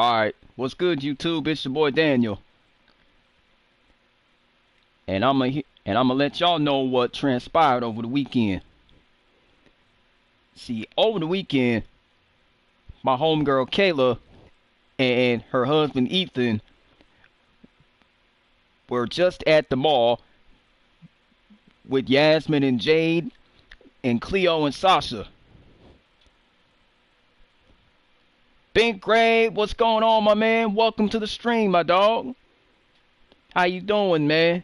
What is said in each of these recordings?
Alright, what's good YouTube? It's your boy Daniel. And I'ma let y'all know what transpired over the weekend. See, over the weekend, my homegirl Kayla and her husband Ethan were just at the mall with Yasmin and Jade and Cleo and Sasha. Bink Gray, what's going on, my man? Welcome to the stream, my dog. How you doing, man?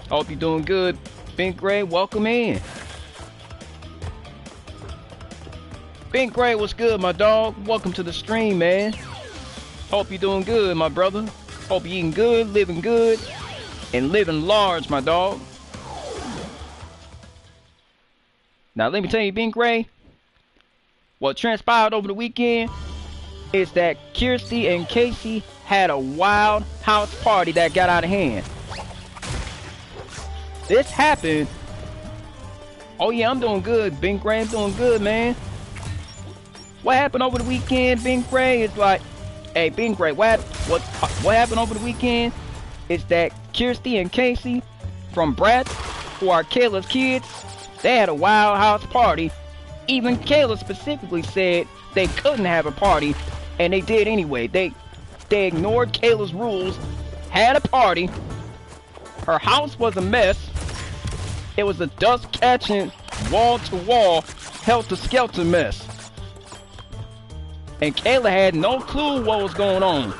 Hope you're doing good. Bink Gray, welcome in. Bink Gray, what's good, my dog? Welcome to the stream, man. Hope you're doing good, my brother. Hope you're eating good, and living large, my dog. Now, let me tell you, Bink Gray, what transpired over the weekend is that Kirsty and Casey had a wild house party that got out of hand. This happened. Oh yeah, I'm doing good, Bink Gray. I'm doing good, man. What happened over the weekend, Bink Gray? It's like, hey, Bink Gray, what happened over the weekend is that Kirsty and Casey from Bratz, who are Kayla's kids, they had a wild house party. Even Kayla specifically said they couldn't have a party, and they did anyway. They ignored Kayla's rules, had a party. Her house was a mess. It was a dust-catching, wall-to-wall, helter-skelter mess. And Kayla had no clue what was going on.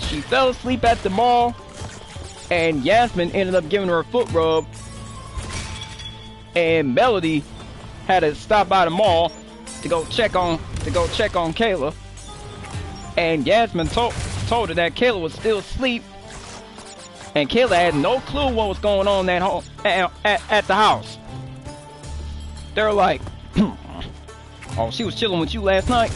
She fell asleep at the mall, and Yasmin ended up giving her a foot rub. And Melody had to stop by the mall to go check on Kayla. And Yasmin told her that Kayla was still asleep, and Kayla had no clue what was going on at home at the house. They're like, oh, she was chilling with you last night.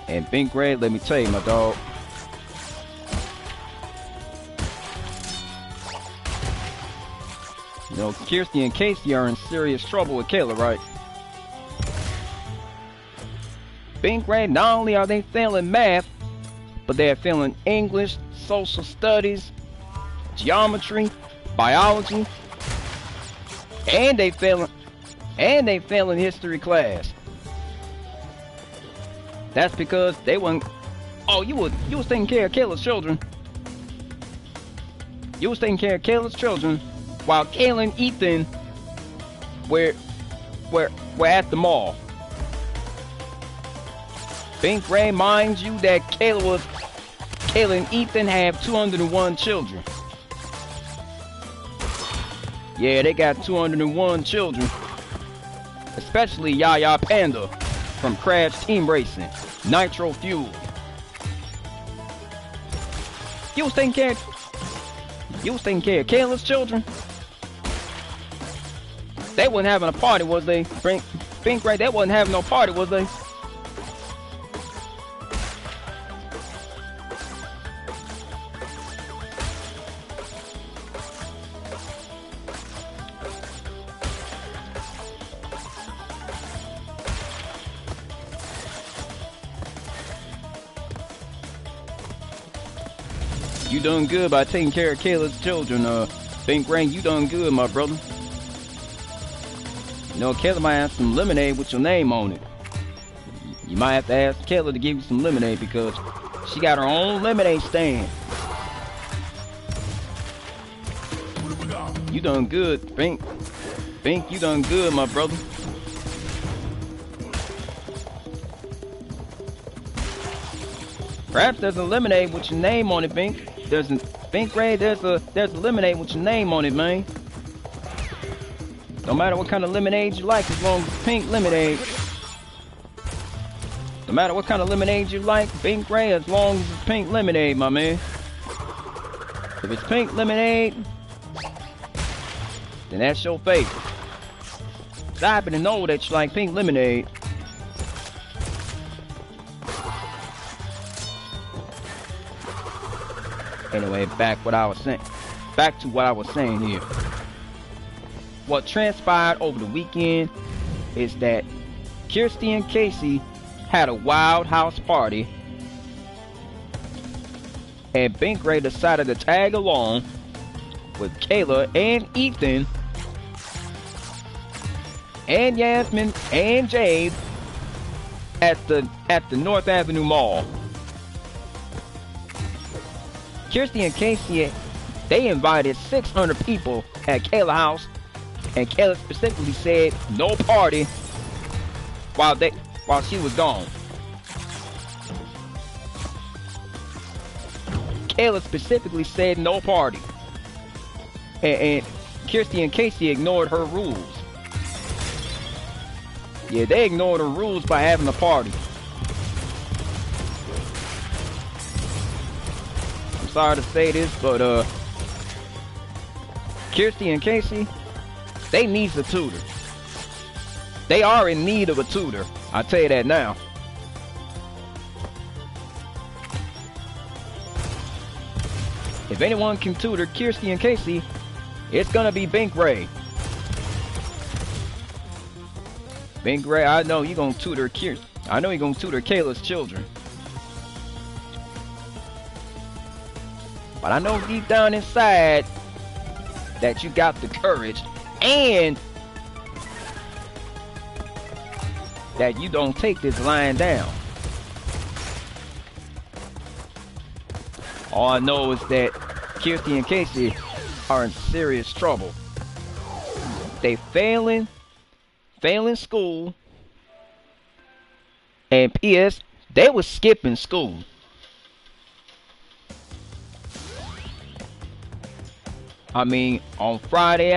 And Bink Gray, let me tell you, my dog. You know, Kirsty and Casey are in serious trouble with Kayla, right? Bink Gray, not only are they failing math, but they're failing English, social studies, geometry, biology, and they failing history class. That's because they weren't. Oh, you was taking care of Kayla's children. You was taking care of Kayla's children, while Kayla and Ethan were at the mall. Bink Gray, mind you, that Kayla and Ethan have 201 children. Yeah, they got 201 children. Especially Yaya Panda from Crash Team Racing, Nitro Fuel. You was taking care of Kayla's children. They wasn't having a party, was they? Bink Gray, they wasn't having no party, was they? You done good by taking care of Kayla's children, Bink Gray. You done good, my brother. You know, Kayla might have some lemonade with your name on it. You might have to ask Kayla to give you some lemonade because she got her own lemonade stand. You done good, Bink. Bink, you done good, my brother. Perhaps there's a lemonade with your name on it, Bink. There's a lemonade with your name on it, man. No matter what kind of lemonade you like, as long as it's pink lemonade. No matter what kind of lemonade you like, Bink Gray, as long as it's pink lemonade, my man. If it's pink lemonade, then that's your favorite. I happen to know that you like pink lemonade. Anyway, back to what I was saying here. What transpired over the weekend is that Kirsty and Casey had a wild house party, and Bink Ray decided to tag along with Kayla and Ethan and Yasmin and Jade at the North Avenue Mall. Kirsty and Casey, they invited 600 people at Kayla's house, and Kayla specifically said no party while she was gone. Kayla specifically said no party, and Kirsty and Casey ignored her rules. Yeah, they ignored the rules by having a party. I'm sorry to say this, but Kirsty and Casey, they need a tutor. They are in need of a tutor. I'll tell you that now. If anyone can tutor Kirsty and Casey, it's gonna be Bink Ray. Bink Ray, I know you're gonna tutor Kirsty. I know you're gonna tutor Kayla's children. But I know deep down inside that you got the courage and that you don't take this lying down. All I know is that Kirsty and Casey are in serious trouble. They failing school, and P.S. they was skipping school. I mean, on Friday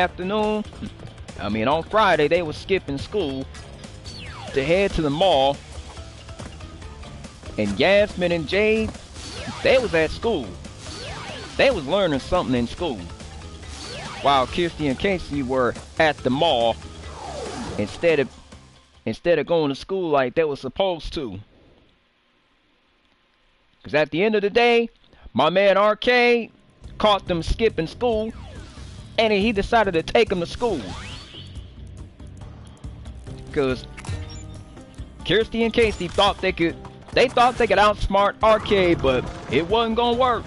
they was skipping school to head to the mall, and Yasmin and Jade, they was at school. They was learning something in school, while Kirsty and Casey were at the mall instead of going to school like they were supposed to. Because at the end of the day, my man Arcade caught them skipping school, and he decided to take them to school. Because Kirsty and Casey thought they could outsmart Arcade, but it wasn't gonna work.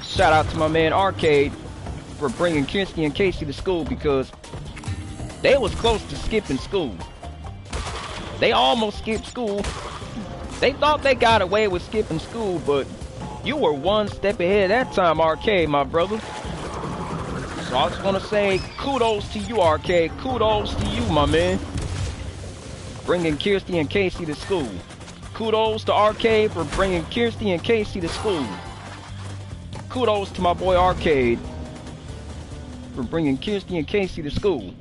Shout out to my man Arcade for bringing Kirsty and Casey to school, because they was close to skipping school. They almost skipped school. They thought they got away with skipping school, but you were one step ahead that time, Arcade, my brother. So I just want to say kudos to you, Arcade. Kudos to you, my man, bringing Kirsty and Casey to school. Kudos to Arcade for bringing Kirsty and Casey to school. Kudos to my boy Arcade for bringing Kirsty and Casey to school.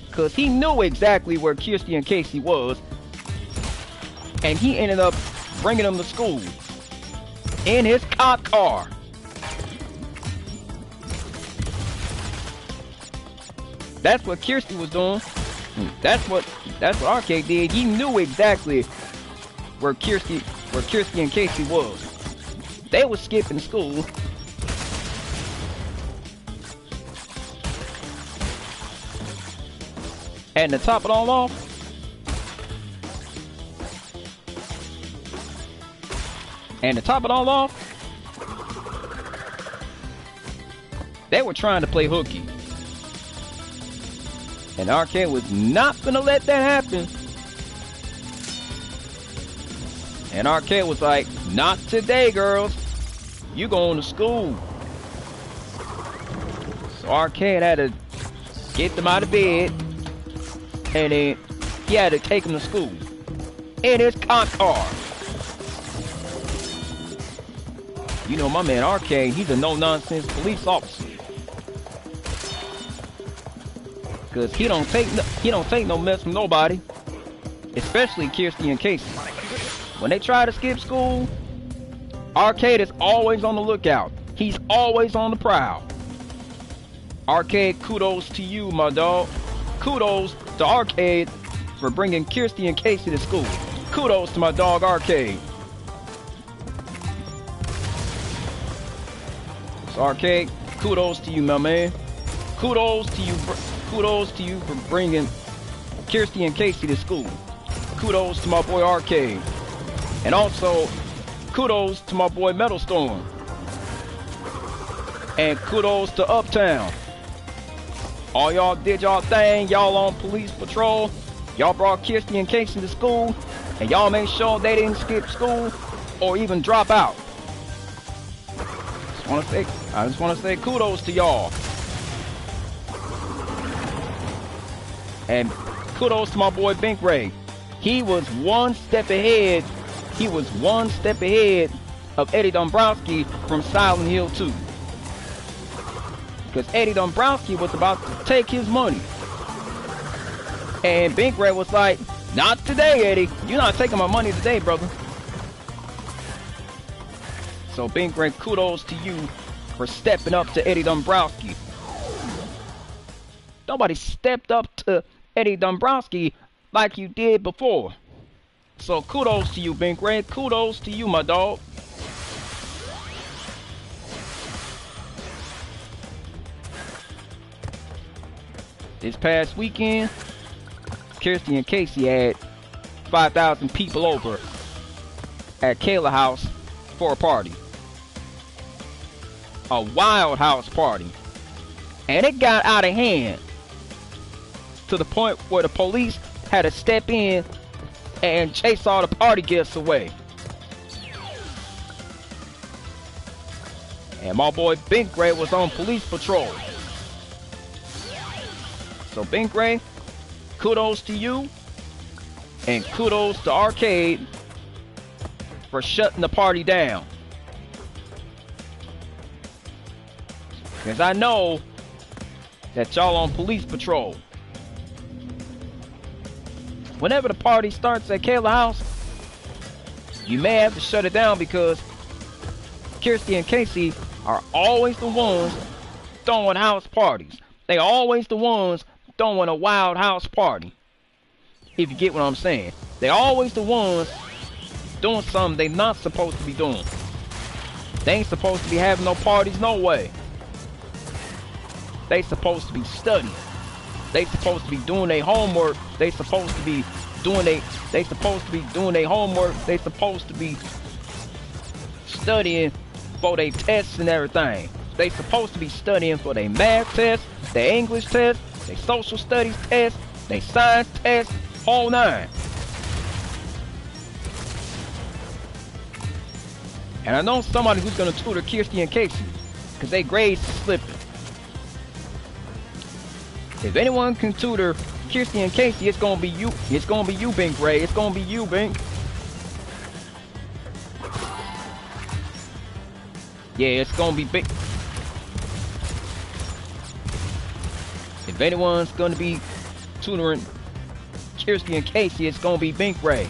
Because he knew exactly where Kirsty and Casey was, and he ended up bringing them to school in his cop car. That's what Kirsty was doing. That's what Arcade did. He knew exactly where Kirsty and Casey was. They was skipping school. And to top it all off, they were trying to play hooky. And Arcade was not gonna let that happen. And Arcade was like, not today, girls. You going to school. So Arcade had to get them out of bed, and then he had to take them to school in his cop car. You know, my man Arcade, he's a no-nonsense police officer. Cause he don't take no mess from nobody, especially Kirsty and Casey. When they try to skip school, Arcade is always on the lookout. He's always on the prowl. Arcade, kudos to you, my dog. Kudos to Arcade for bringing Kirsty and Casey to school. Kudos to my dog Arcade. So Arcade, kudos to you, my man. Kudos to you. Kudos to you for bringing Kirsty and Casey to school. Kudos to my boy Arcade. And also, kudos to my boy Metal Storm. And kudos to Uptown. All y'all did y'all thing. Y'all on police patrol. Y'all brought Kirsty and Casey to school. And y'all made sure they didn't skip school or even drop out. I just want to say kudos to y'all. And kudos to my boy Bink Ray. He was one step ahead. He was one step ahead of Eddie Dombrowski from Silent Hill 2. Because Eddie Dombrowski was about to take his money. And Bink Ray was like, not today, Eddie. You're not taking my money today, brother. So Bink Ray, kudos to you for stepping up to Eddie Dombrowski. Nobody stepped up to Eddie Dombrowski like you did before. So kudos to you, Bink Ray. Kudos to you, my dog. This past weekend, Kirsty and Casey had 5,000 people over at Kayla House for a party. A wild house party. And it got out of hand to the point where the police had to step in and chase all the party guests away. And my boy Bink Ray was on police patrol. So Bink Ray, kudos to you. And kudos to Arcade for shutting the party down. Because I know that y'all on police patrol. Whenever the party starts at Kayla House, you may have to shut it down because Kirsty and Casey are always the ones throwing house parties. They always the ones throwing a wild house party. If you get what I'm saying. They always the ones doing something they not supposed to be doing. They ain't supposed to be having no parties, no way. They supposed to be studying. They supposed to be doing their homework. They supposed to be doing their homework. They supposed to be studying for their tests and everything. They supposed to be studying for their math test, their English test, their social studies test, their science test, whole nine. And I know somebody who's gonna tutor Kirsty and Casey, because they grades slipping. If anyone can tutor Kirsty and Casey, it's gonna be you. It's gonna be you, Bink Ray. It's gonna be you, Bink. Yeah, it's gonna be Bink. If anyone's gonna be tutoring Kirsty and Casey, it's gonna be Bink Ray.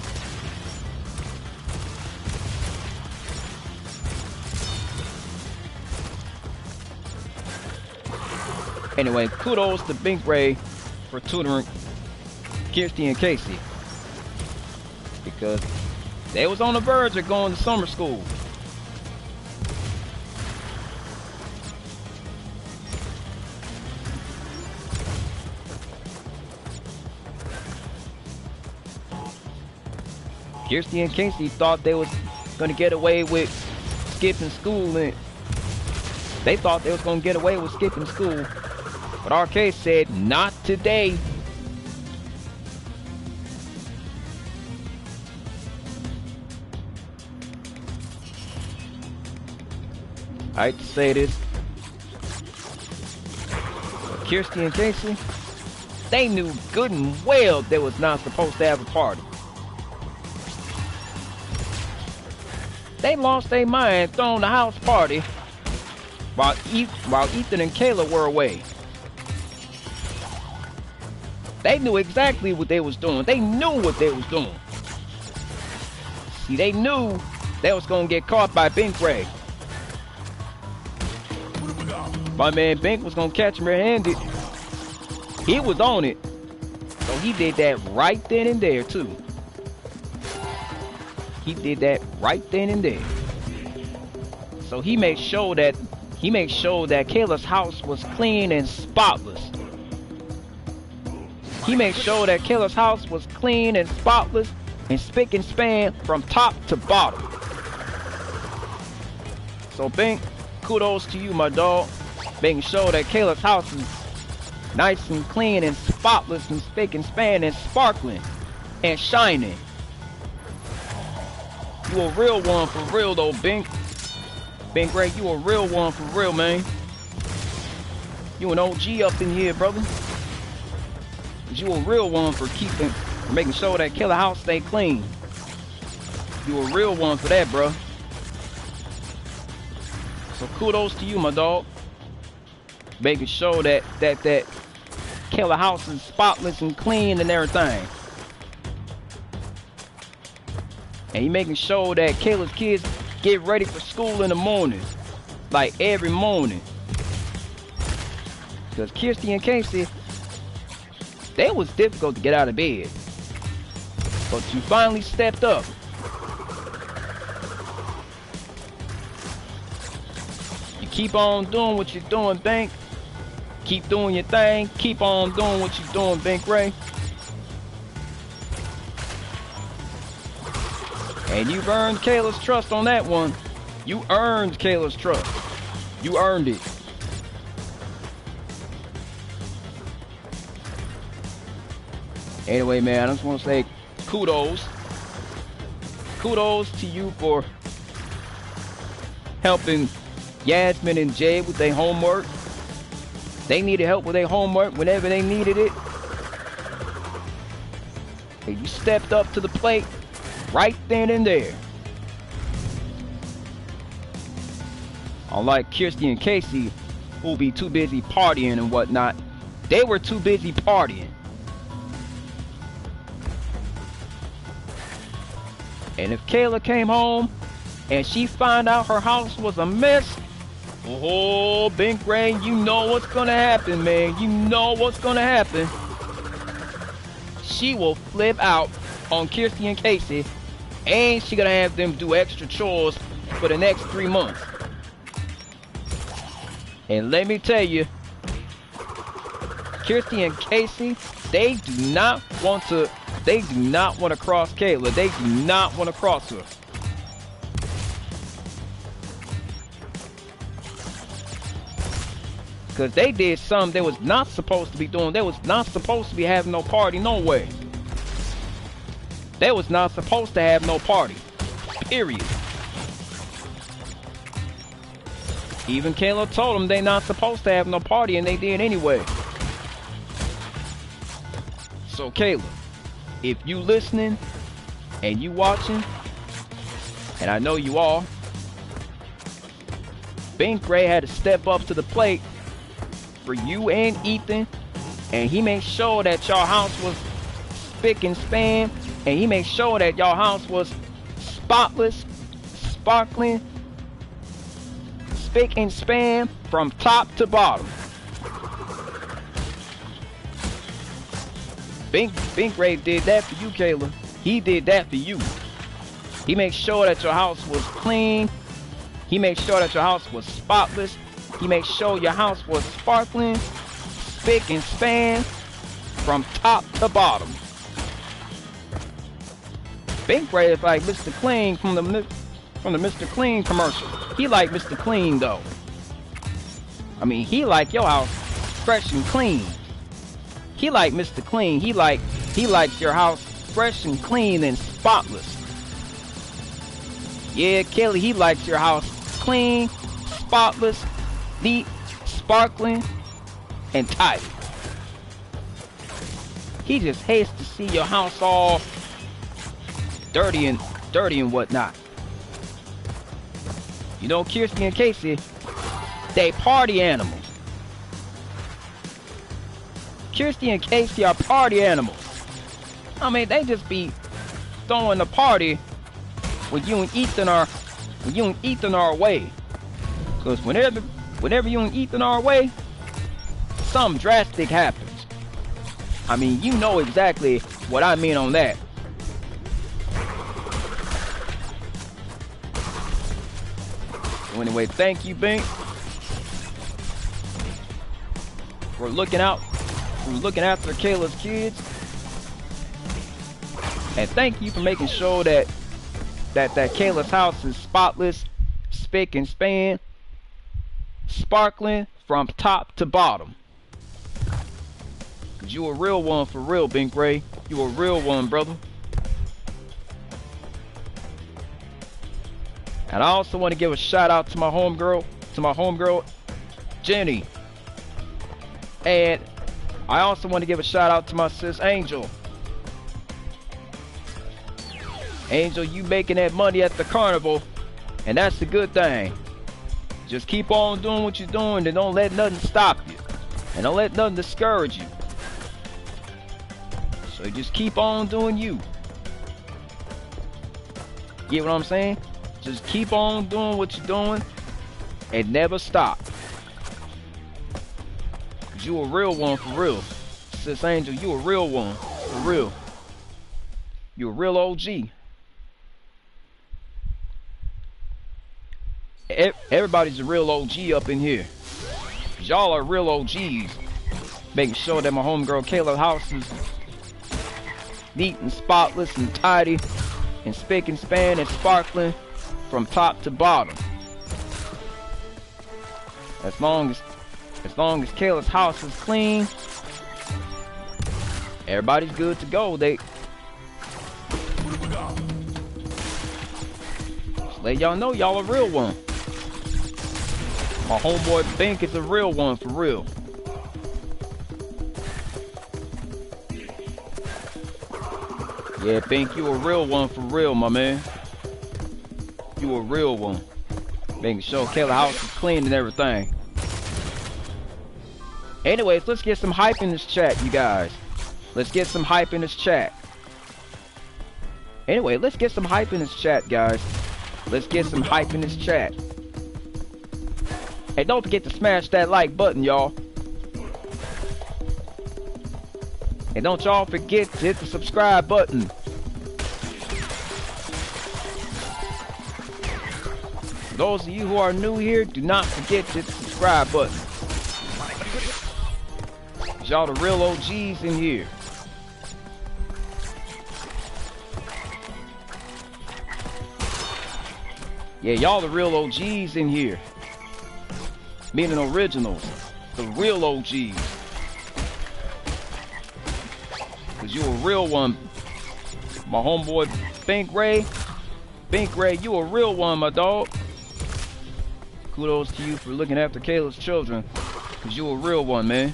Anyway, kudos to Bink Ray for tutoring Kirsty and Casey. Because they was on the verge of going to summer school. Kirsty and Casey thought they was gonna get away with skipping school, and they thought they was gonna get away with skipping school. But Arcade said, not today. I hate to say this, but Kirsty and Casey, they knew good and well they was not supposed to have a party. They lost their mind throwing the house party while Ethan and Kayla were away. They knew exactly what they was doing. They knew what they was doing. See, they knew they was gonna get caught by Bink Ray. My man Bink was gonna catch him red-handed. He was on it. So he did that right then and there too. He did that right then and there. So he made sure that He made sure that Kayla's house was clean and spotless. He made sure that Kayla's house was clean and spotless and spick and span from top to bottom. So Bink, kudos to you, my dog. Making sure that Kayla's house is nice and clean and spotless and spick and span and sparkling and shining. You a real one for real though, Bink. Bink Ray, you a real one for real, man. You an OG up in here, brother. You a real one for making sure that Kayla house stay clean. You a real one for that, bro. So kudos to you, my dog. Making sure that Kayla house is spotless and clean and everything. And you making sure that Kayla's kids get ready for school in the morning. Like every morning. Because Kirsty and Casey, they was difficult to get out of bed. But you finally stepped up. You keep on doing what you're doing, Bink. Keep doing your thing. Keep on doing what you're doing, Bink Ray. And you've earned Kayla's trust on that one. You earned Kayla's trust. You earned it. Anyway, man, I just want to say kudos. Kudos to you for helping Yasmin and Jade with their homework. They needed help with their homework whenever they needed it. And you stepped up to the plate right then and there. Unlike Kirsty and Casey, who'll be too busy partying and whatnot, they were too busy partying. And if Kayla came home and she found out her house was a mess, oh, Bink Ray, you know what's gonna happen, man. You know what's gonna happen. She will flip out on Kirsty and Casey, and she gonna have them do extra chores for the next 3 months. And let me tell you, Kirsty and Casey, they do not want to cross Kayla. They do not want to cross her. Because they did something they was not supposed to be doing. They was not supposed to be having no party, no way. They was not supposed to have no party. Period. Even Kayla told them they not supposed to have no party, and they did anyway. So Kayla, if you listening and you watching, and I know you are, Bink Ray had to step up to the plate for you and Ethan, and he made sure that y'all house was spick and span, and he made sure that y'all house was spotless, sparkling, spick and span from top to bottom. Bink Ray did that for you, Kayla. He did that for you. He made sure that your house was clean. He made sure that your house was spotless. He made sure your house was sparkling, spick and span from top to bottom. Bink Ray is like Mr. Clean from the Mr. Clean commercial. He like Mr. Clean though. I mean, he like your house fresh and clean. He like Mr. Clean. He likes your house fresh and clean and spotless. Yeah, Kelly, he likes your house clean, spotless, neat, sparkling, and tidy. He just hates to see your house all dirty and whatnot. You know, Kirsty and Casey, they party animals. Kirsty and Casey are party animals. I mean, they just be throwing the party when you and Ethan are away. Cause whenever you and Ethan are away, something drastic happens. I mean, you know exactly what I mean on that. So anyway, thank you, Bink. for looking after Kayla's kids. And thank you for making sure that Kayla's house is spotless, spick and span, sparkling from top to bottom. Cause you a real one for real, Bink Ray. You a real one, brother. And I also want to give a shout out to my homegirl, Jenny. And I also want to give a shout out to my sis Angel. Angel, you making that money at the carnival, and that's the good thing. Just keep on doing what you're doing, and don't let nothing stop you, and don't let nothing discourage you. So just keep on doing you. Get what I'm saying? Just keep on doing what you're doing, and never stop. Cause you a real one for real. Sis Angel, you a real one for real. You a real OG. Everybody's a real OG up in here. Y'all are real OGs. Making sure that my homegirl Kayla's house is neat and spotless and tidy and spick and span and sparkling from top to bottom. As long as Kayla's house is clean, everybody's good to go. Just let y'all know y'all a real one. My homeboy Bink is a real one for real. Yeah, Bink, you a real one for real, my man. You a real one. Making sure Kayla's house is clean and everything. Anyways, let's get some hype in this chat, you guys. Let's get some hype in this chat. Anyway, let's get some hype in this chat, guys. Let's get some hype in this chat. Hey, don't forget to smash that like button, y'all. And don't y'all forget to hit the subscribe button. For those of you who are new here, do not forget to hit the subscribe button. Y'all the real OGs in here. Yeah, y'all the real OGs in here. Meaning originals. The real OGs. Cause you a real one. My homeboy Bink Ray. Bink Ray, you a real one, my dog. Kudos to you for looking after Kayla's children. Cause you a real one, man.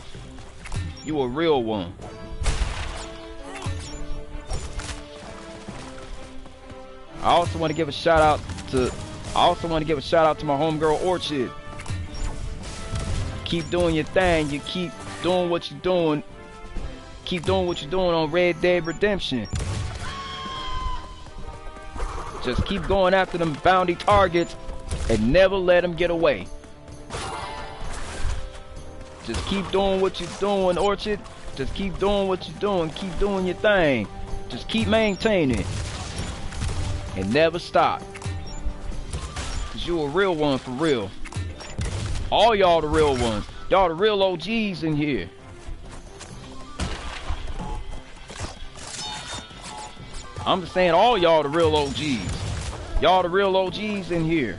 You a real one. I also want to give a shout out to my homegirl Orchid. Keep doing your thing. You keep doing what you're doing. Keep doing what you're doing on Red Dead Redemption. Just keep going after them bounty targets and never let them get away. Just keep doing what you're doing, Orchid. Just keep doing what you're doing. Keep doing your thing. Just keep maintaining. And never stop. Cause you a real one for real. All y'all the real ones. Y'all the real OGs in here. I'm just saying all y'all the real OGs. Y'all the real OGs in here.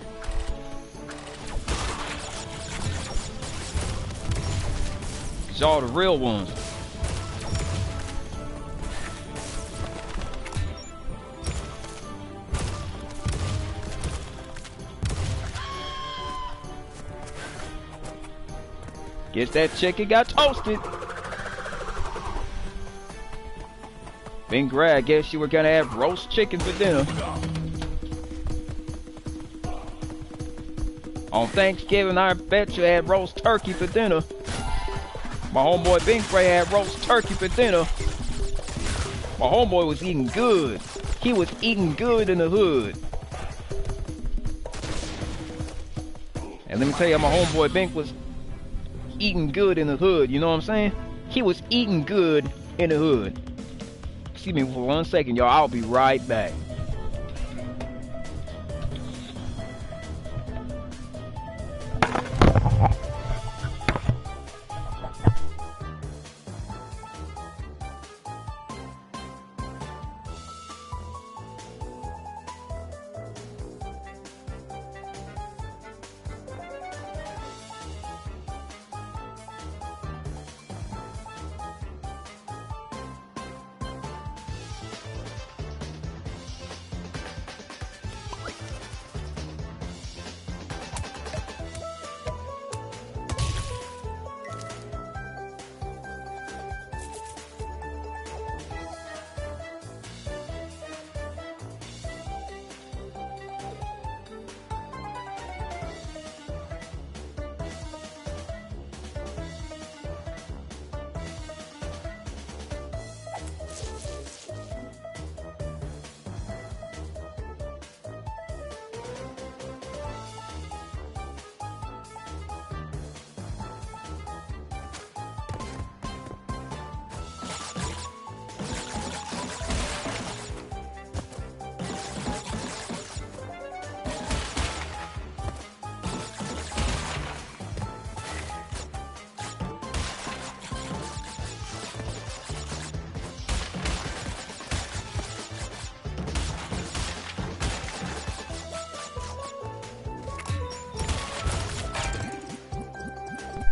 Cause y'all the real ones. Guess that chicken got toasted. Bink Ray, I guess you were gonna have roast chicken for dinner. On Thanksgiving, I bet you had roast turkey for dinner. My homeboy Bink Ray had roast turkey for dinner. My homeboy was eating good. He was eating good in the hood. And let me tell you, my homeboy Bink was eating good in the hood, you know what I'm saying? He was eating good in the hood. Excuse me for 1 second, y'all. I'll be right back.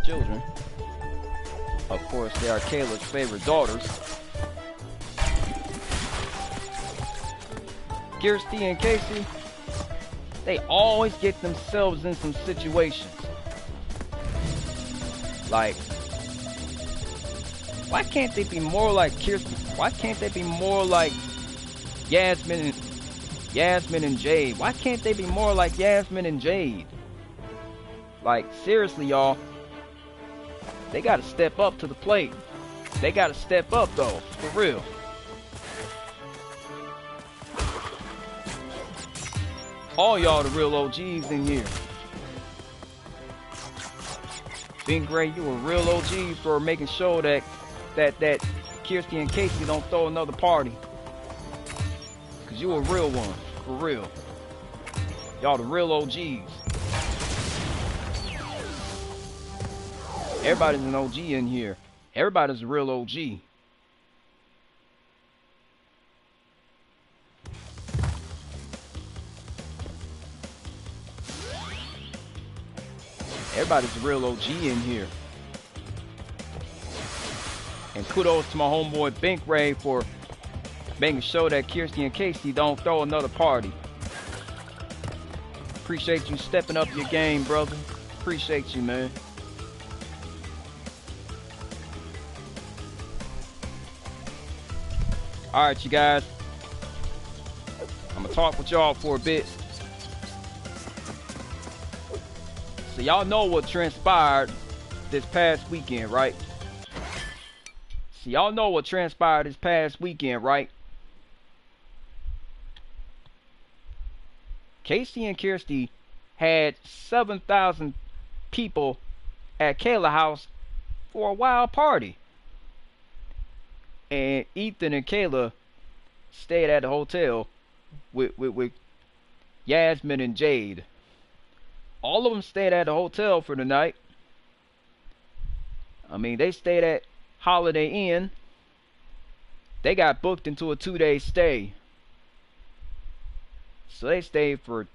children. Of course, they are Kayla's favorite daughters. Kirsty and Casey, they always get themselves in some situations. Like, why can't they be more like Kirsty? Why can't they be more like Yasmin and Jade? Why can't they be more like Yasmin and Jade? Like, seriously, y'all. They gotta step up to the plate. They gotta step up, though. For real. All y'all the real OGs in here. Big Gray, you a real OG for making sure that Kirsty and Casey don't throw another party. Cause you a real one. For real. Y'all the real OGs. Everybody's an OG in here. Everybody's a real OG. Everybody's a real OG in here. And kudos to my homeboy Bink Ray for making sure that Kirsty and Casey don't throw another party. Appreciate you stepping up your game, brother. Appreciate you, man. Alright, you guys. I'm gonna talk with y'all for a bit. So y'all know what transpired this past weekend, right? So y'all know what transpired this past weekend, right? Casey and Kirsty had 7,000 people at Kayla's house for a wild party. And Ethan and Kayla stayed at the hotel with Yasmin and Jade. All of them stayed at the hotel for the night. I mean, they stayed at Holiday Inn. They got booked into a 2-day stay. So they stayed for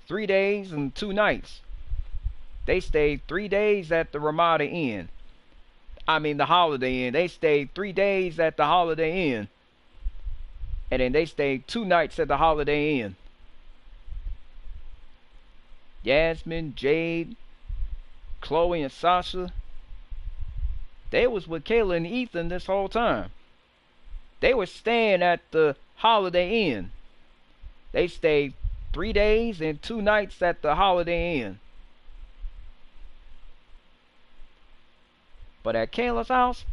3 days and 2 nights. They stayed 3 days at the Ramada Inn. I mean, the Holiday Inn. They stayed 3 days at the Holiday Inn. And then they stayed 2 nights at the Holiday Inn. Yasmin, Jade, Chloe, and Sasha, they was with Kayla and Ethan this whole time. They were staying at the Holiday Inn. They stayed 3 days and 2 nights at the Holiday Inn. But at Kayla's house,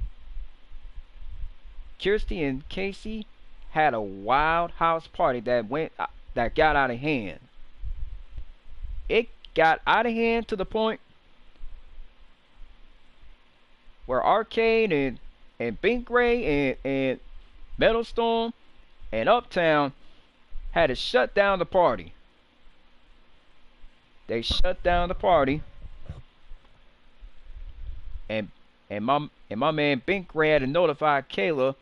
Kirsty and Casey had a wild house party that got out of hand. It got out of hand to the point where Arcade and Bink Ray and Metal Storm and Uptown had to shut down the party. They shut down the party, and my man Bink Ray had to notify Kayla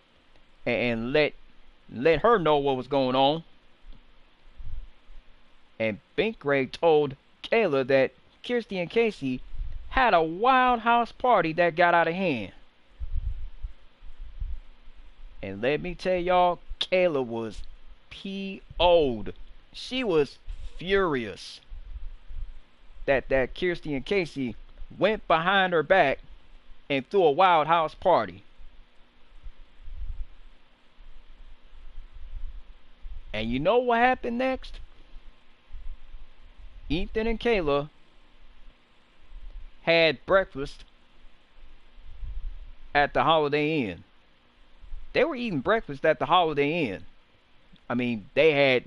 and let her know what was going on. And Bink Ray told Kayla that Kirsty and Casey had a wild house party that got out of hand. And let me tell y'all, Kayla was PO'd. She was furious that Kirsty and Casey went behind her back and threw a wild house party. And you know what happened next? Ethan and Kayla had breakfast at the Holiday Inn. They were eating breakfast at the Holiday Inn. I mean, they had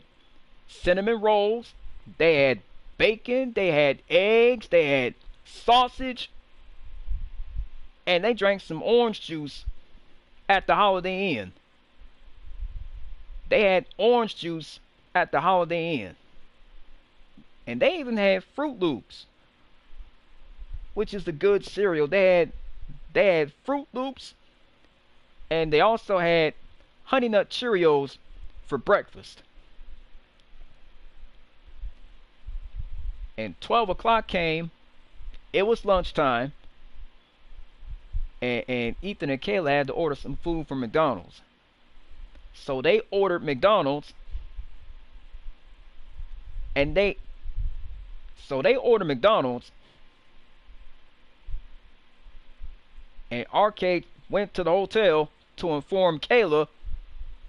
cinnamon rolls, they had bacon, they had eggs, they had sausage, and they drank some orange juice at the Holiday Inn. They had orange juice at the Holiday Inn. And they even had Fruit Loops, which is the good cereal. They had Fruit Loops, and they also had Honey Nut Cheerios for breakfast. And 12 o'clock came, It was lunchtime, and Ethan and Kayla had to order some food from McDonald's. So they ordered McDonald's, and they ordered McDonald's, and Arcade went to the hotel to inform Kayla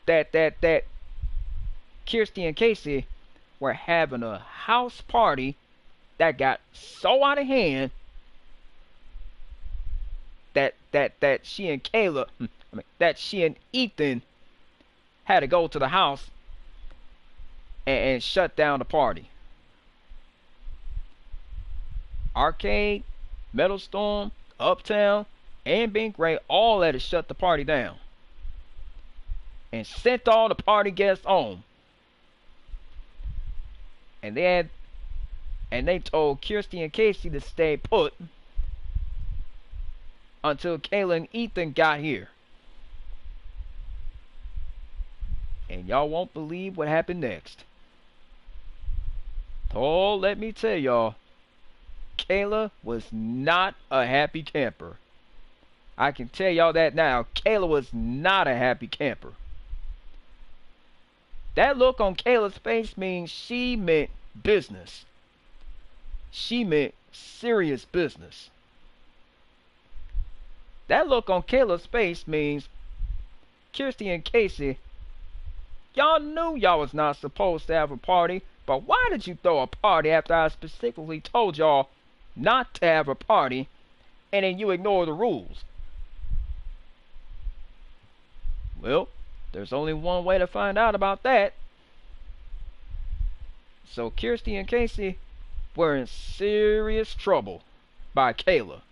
that Kirsty and Casey were having a house party that got so out of hand that she and Kayla, that she and Ethan had to go to the house and shut down the party. Arcade, Metal Storm, Uptown, and Bink Ray all had to shut the party down and sent all the party guests home. And they told Kirsty and Casey to stay put until Kayla and Ethan got here. And y'all won't believe what happened next. Oh, let me tell y'all, Kayla was not a happy camper. I can tell y'all that now. Kayla was not a happy camper. That look on Kayla's face means she meant business. She meant serious business. That look on Kayla's face means Kirsty and Casey, y'all knew y'all was not supposed to have a party, but why did you throw a party after I specifically told y'all not to have a party, and then you ignore the rules? Well, there's only one way to find out about that. So Kirsty and Casey were in serious trouble by Kayla.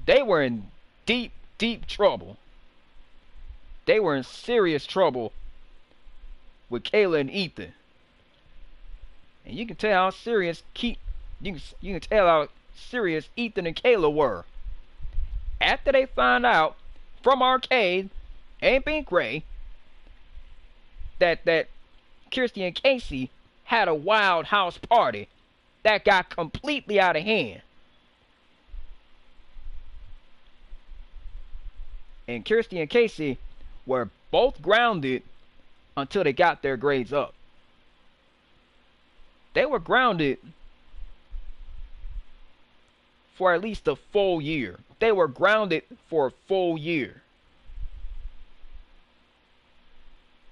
They were in deep, deep trouble. They were in serious trouble with Kayla and Ethan. And you can tell how serious you can tell how serious Ethan and Kayla were. After they found out from Arcade and Pink Ray that Kirsty and Casey had a wild house party that got completely out of hand. And Kirsty and Casey were both grounded until they got their grades up. They were grounded for at least a full year. They were grounded for a full year.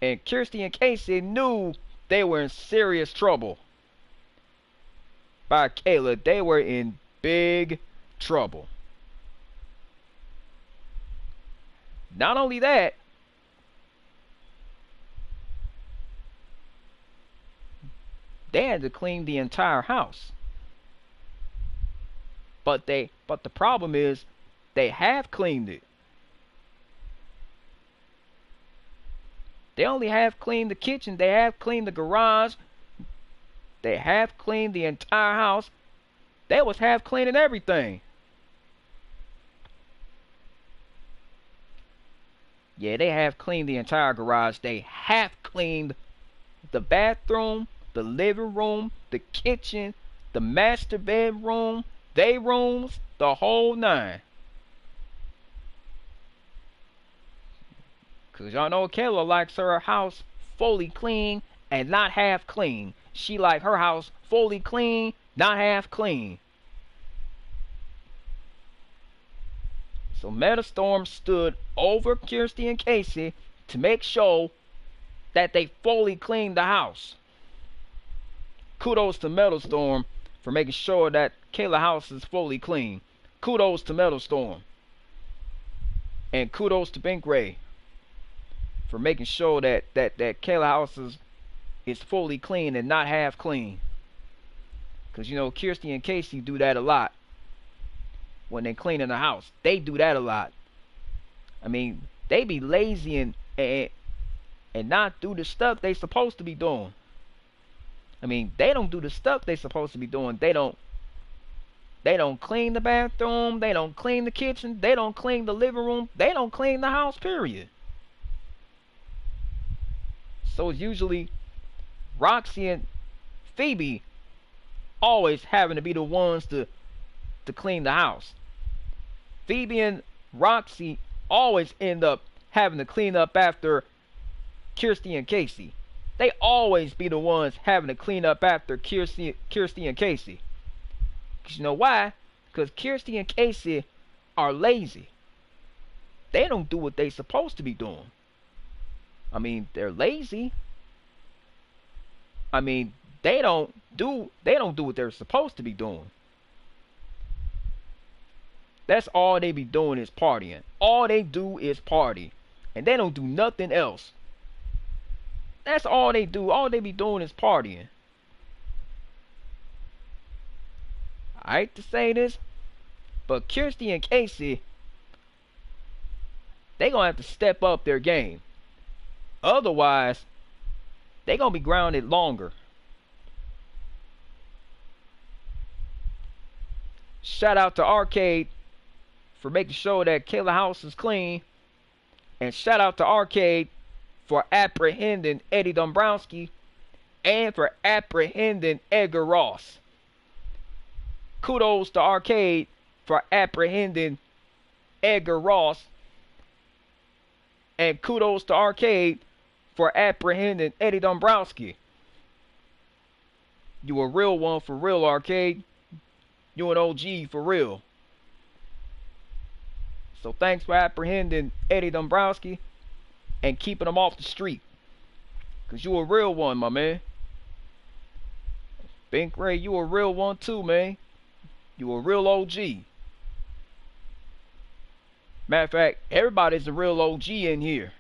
And Kirsty and Casey knew they were in serious trouble by Kayla. They were in big trouble. Not only that, they had to clean the entire house. But the problem is they have cleaned it. They only have cleaned the kitchen. They have cleaned the garage. They have cleaned the entire house. They was half cleaning everything. Yeah, they have cleaned the entire garage. They have cleaned the bathroom, the living room, the kitchen, the master bedroom, they rooms, the whole nine. Cause y'all know Kayla likes her house fully clean and not half clean. She like her house fully clean, not half clean. So Metastorm stood over Kirsty and Casey to make sure that they fully cleaned the house. Kudos to Metastorm for making sure that Kayla's house is fully clean. Kudos to Metastorm. And kudos to Pink Ray for making sure that Kayla's house is fully clean and not half clean. Because, you know, Kirsty and Casey do that a lot. When they cleaning the house, they do that a lot. I mean, they be lazy and not do the stuff they supposed to be doing. I mean, they don't do the stuff they supposed to be doing. They don't clean the bathroom. They don't clean the kitchen. They don't clean the living room. They don't clean the house, period. So it's usually Roxy and Phoebe always having to be the ones to to clean the house. Phoebe and Roxy always end up having to clean up after Kirsty and Casey. They always be the ones having to clean up after Kirsty and Casey. 'Cause you know why? Because Kirsty and Casey are lazy. They don't do what they supposed to be doing. I mean, they're lazy. I mean, they don't do what they're supposed to be doing. That's all they be doing is partying. All they do is party. And they don't do nothing else. That's all they do. All they be doing is partying. I hate to say this, but Kirsty and Casey, they gonna have to step up their game. Otherwise, they gonna be grounded longer. Shout out to Arcade for making sure that Kayla house is clean. And shout out to Arcade for apprehending Eddie Dombrowski and for apprehending Edgar Ross. Kudos to Arcade for apprehending Edgar Ross. And kudos to Arcade for apprehending Eddie Dombrowski. You a real one for real, Arcade. You an OG for real. So thanks for apprehending Eddie Dombrowski and keeping him off the street. Because you a real one, my man. Bink Ray, you a real one too, man. You a real OG. Matter of fact, everybody's a real OG in here.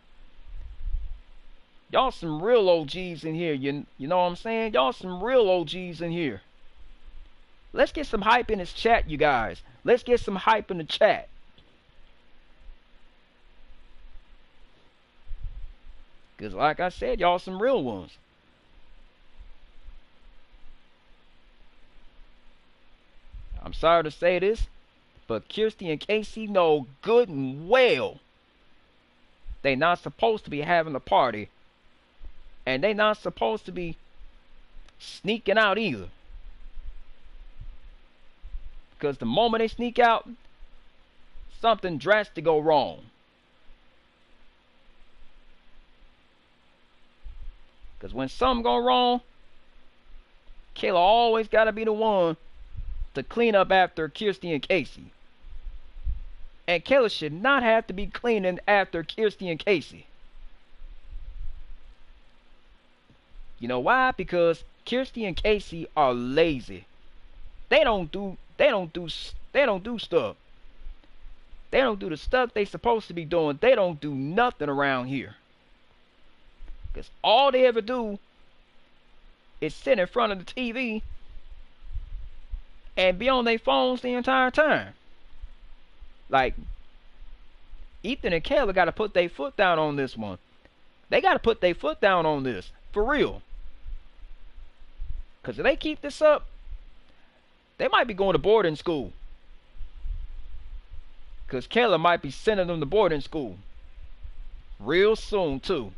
Y'all some real OGs in here. You know what I'm saying? Y'all some real OGs in here. Let's get some hype in this chat, you guys. Let's get some hype in the chat. Because like I said, y'all some real ones. I'm sorry to say this, but Kirsty and Casey know good and well they not supposed to be having a party. And they not supposed to be sneaking out either. Because the moment they sneak out, something drastic go wrong. Because when something go wrong, Kayla always got to be the one to clean up after Kirsty and Casey. And Kayla should not have to be cleaning after Kirsty and Casey. You know why? Because Kirsty and Casey are lazy. They don't do stuff. They don't do the stuff they supposed to be doing. They don't do nothing around here. Because all they ever do is sit in front of the TV and be on their phones the entire time. Like, Ethan and Kayla got to put their foot down on this one. They got to put their foot down on this. For real. Because if they keep this up, they might be going to boarding school. Because Kayla might be sending them to boarding school. Real soon, too.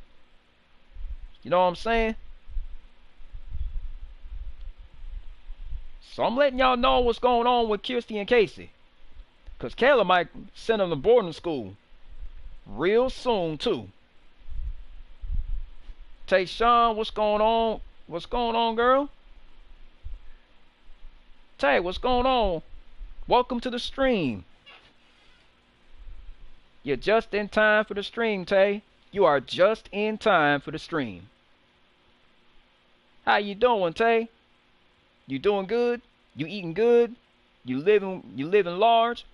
You know what I'm saying? So I'm letting y'all know what's going on with Kirsty and Casey. Because Kayla might send them to boarding school. Real soon, too. Tayshawn, what's going on? What's going on, girl? Tay, what's going on? Welcome to the stream. You're just in time for the stream, Tay. You are just in time for the stream. How you doing, Tay? You doing good? You eating good? You living large?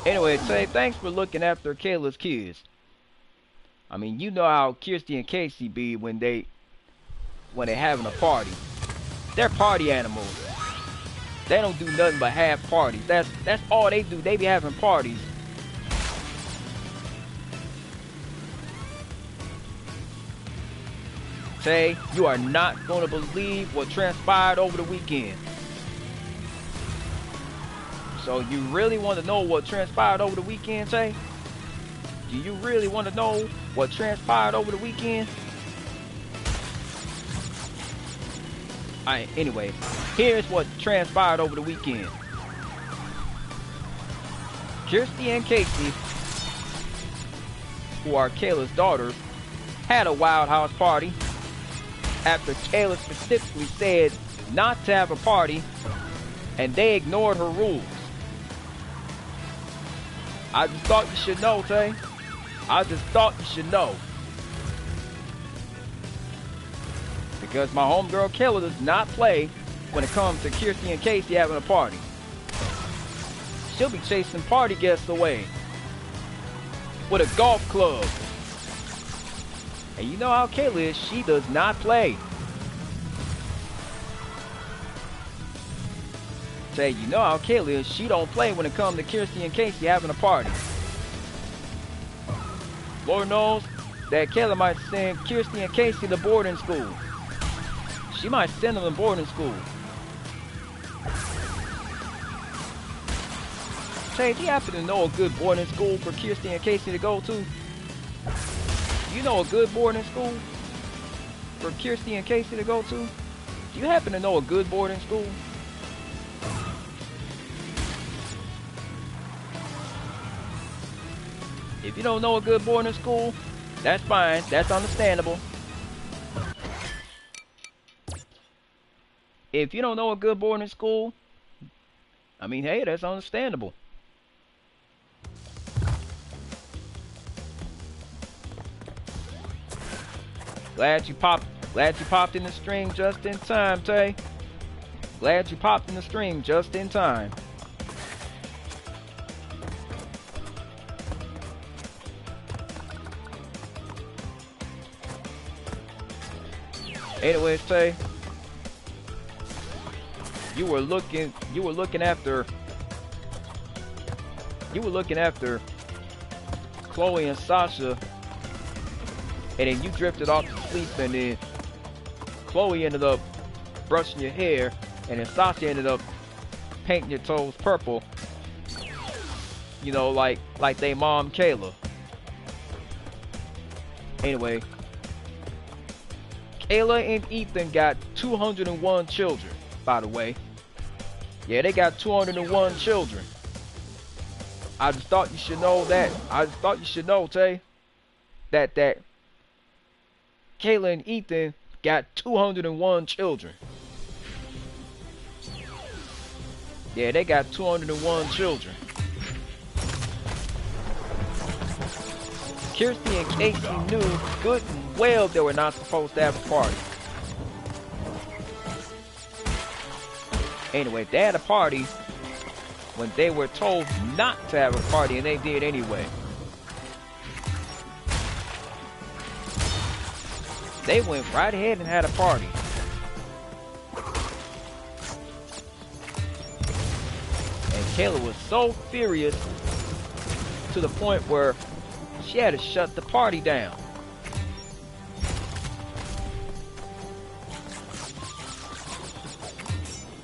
Anyway, Tay, thanks for looking after Kayla's kids. I mean, you know how Kirsty and Casey be when they having a party. They're party animals. They don't do nothing but have parties. That's all they do. They be having parties. Tay, you are not going to believe what transpired over the weekend. So you really want to know what transpired over the weekend, Tay? Do you really want to know what transpired over the weekend? Alright, anyway, here's what transpired over the weekend. Kirsty and Casey, who are Kayla's daughters, had a wild house party after Kayla specifically said not to have a party, and they ignored her rules. I just thought you should know, Tay. I just thought you should know. Because my homegirl Kayla does not play when it comes to Kirsty and Casey having a party. She'll be chasing party guests away with a golf club. And you know how Kayla is, she does not play. Say, you know how Kayla is, she don't play when it comes to Kirsty and Casey having a party. Lord knows that Kayla might send Kirsty and Casey to boarding school. She might send them to boarding school. Say, do you happen to know a good boarding school for Kirsty and Casey to go to? You know a good boarding school for Kirsty and Casey to go to? Do you happen to know a good boarding school? If you don't know a good boarding school, that's fine. That's understandable. If you don't know a good boarding school, I mean, hey, that's understandable. Glad you popped in the stream just in time, Tay. Glad you popped in the stream just in time. Anyways, Tay, you were looking after Chloe and Sasha, and then you drifted off to sleep, and then Chloe ended up brushing your hair, and then Sasha ended up painting your toes purple. You know, like they mom Kayla. Anyway, Kayla and Ethan got 201 children, by the way. Yeah, they got 201 children. I just thought you should know that. I just thought you should know, Tay, that Kayla and Ethan got 201 children. Yeah, they got 201 children. Kirsty and Casey knew good and well they were not supposed to have a party. Anyway, they had a party when they were told not to have a party, and they did anyway. They went right ahead and had a party. And Kayla was so furious to the point where she had to shut the party down.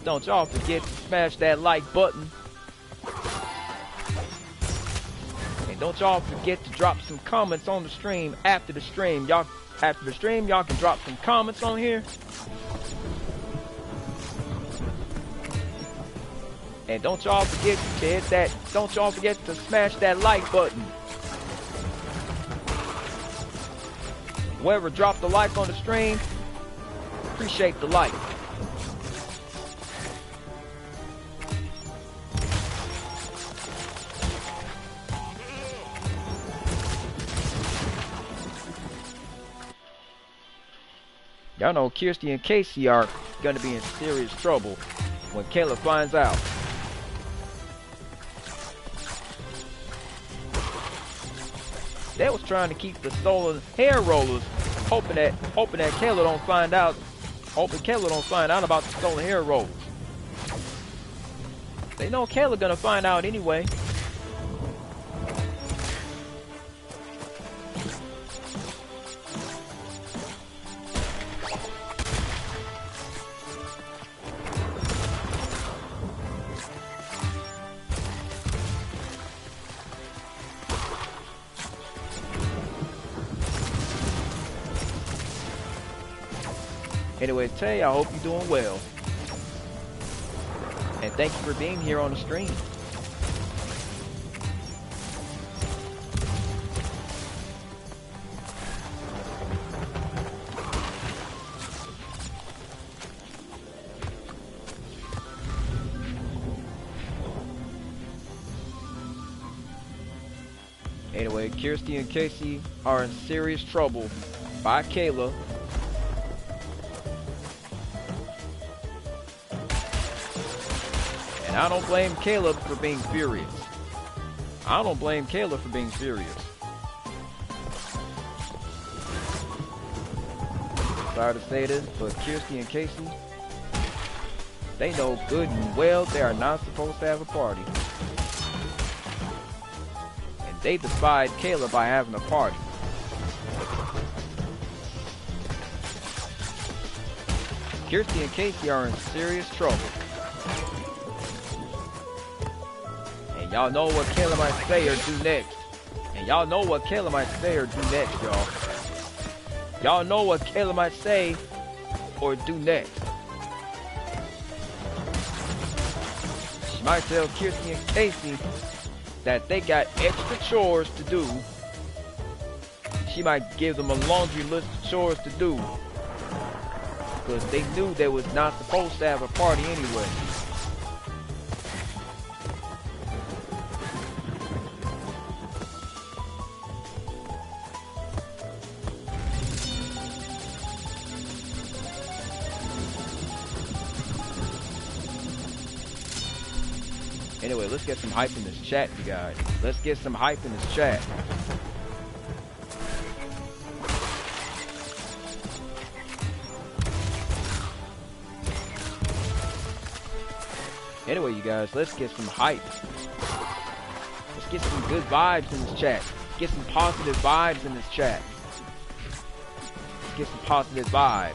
Don't y'all forget to smash that like button. And don't y'all forget to drop some comments on the stream after the stream. Y'all can drop some comments on here. And don't y'all forget to hit that, don't y'all forget to smash that like button. Whoever dropped the like on the stream, appreciate the like. Y'all know Kirsty and Casey are gonna be in serious trouble when Kayla finds out. They was trying to keep the stolen hair rollers, hoping that Kayla don't find out, about the stolen hair rollers. They know Kayla gonna find out anyway. Anyway, Tay, I hope you're doing well. And thank you for being here on the stream. Anyway, Kirsty and Casey are in serious trouble by Kayla. And I don't blame Caleb for being furious. I don't blame Caleb for being furious. Sorry to say this, but Kirsty and Casey, they know good and well they are not supposed to have a party. And they defied Caleb by having a party. Kirsty and Casey are in serious trouble. And y'all know what Caleb might say or do next. And y'all know what Caleb might say or do next, y'all. Y'all know what Caleb might say or do next. She might tell Kirsty and Casey that they got extra chores to do. She might give them a laundry list of chores to do. Because they knew they was not supposed to have a party anyway. Anyway, let's get some hype in this chat, you guys. Let's get some hype in this chat. Anyway, you guys, let's get some hype. Let's get some good vibes in this chat. Get some positive vibes in this chat. Let's get some positive vibes.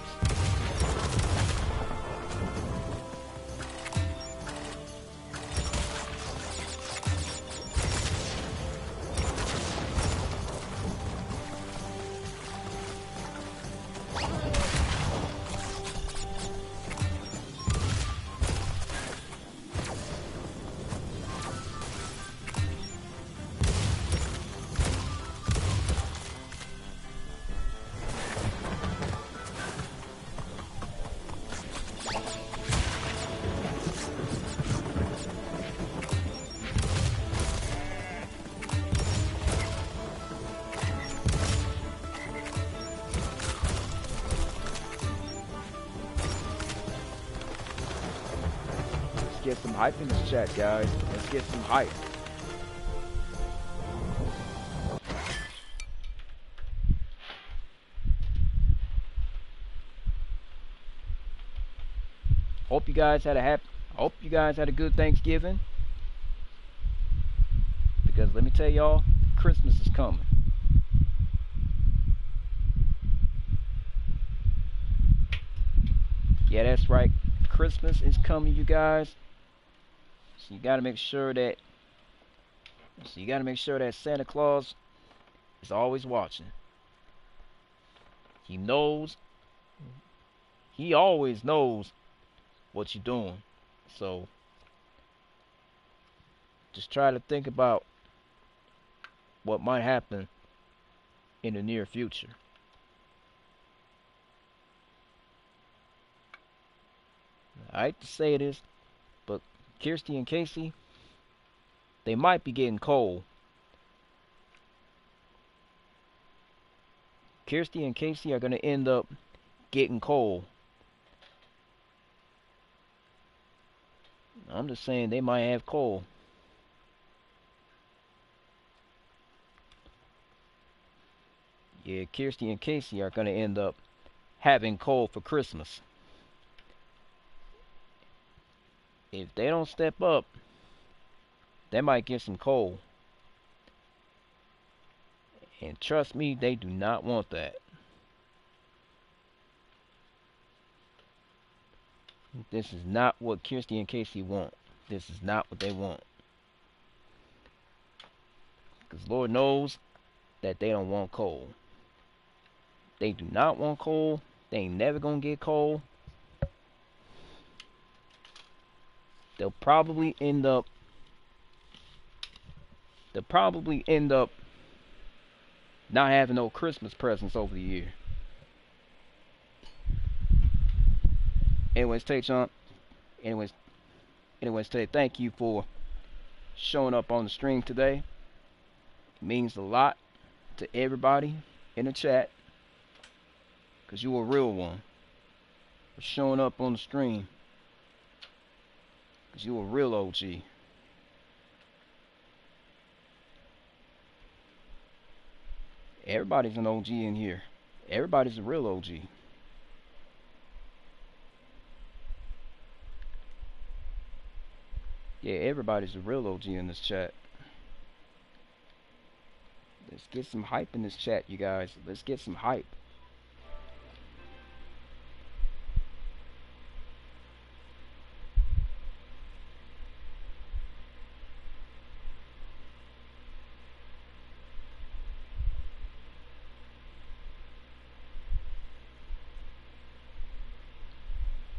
Get some hype in this chat, guys. Let's get some hype. Hope you guys had a good Thanksgiving. Because let me tell y'all, Christmas is coming. Yeah, that's right. Christmas is coming, you guys. So you gotta make sure that Santa Claus is always watching. He always knows what you're doing. So just try to think about what might happen in the near future. I hate to say this, but Kirsty and Casey, they might be getting cold. Kirsty and Casey are going to end up getting cold. I'm just saying they might have cold. Yeah, Kirsty and Casey are going to end up having cold for Christmas. If they don't step up, they might get some cold. And trust me, they do not want that. This is not what Kirsty and Casey want. This is not what they want. Because Lord knows that they don't want cold. They do not want cold. They ain't never gonna get cold. They'll probably end up not having no Christmas presents over the year. Anyways, Tay-Chun. Anyways, Tay, thank you for showing up on the stream today. It means a lot to everybody in the chat, because you a real one. For showing up on the stream, because you a real OG. Everybody's an OG in here. Everybody's a real OG. Yeah, everybody's a real OG in this chat. Let's get some hype in this chat, you guys. Let's get some hype.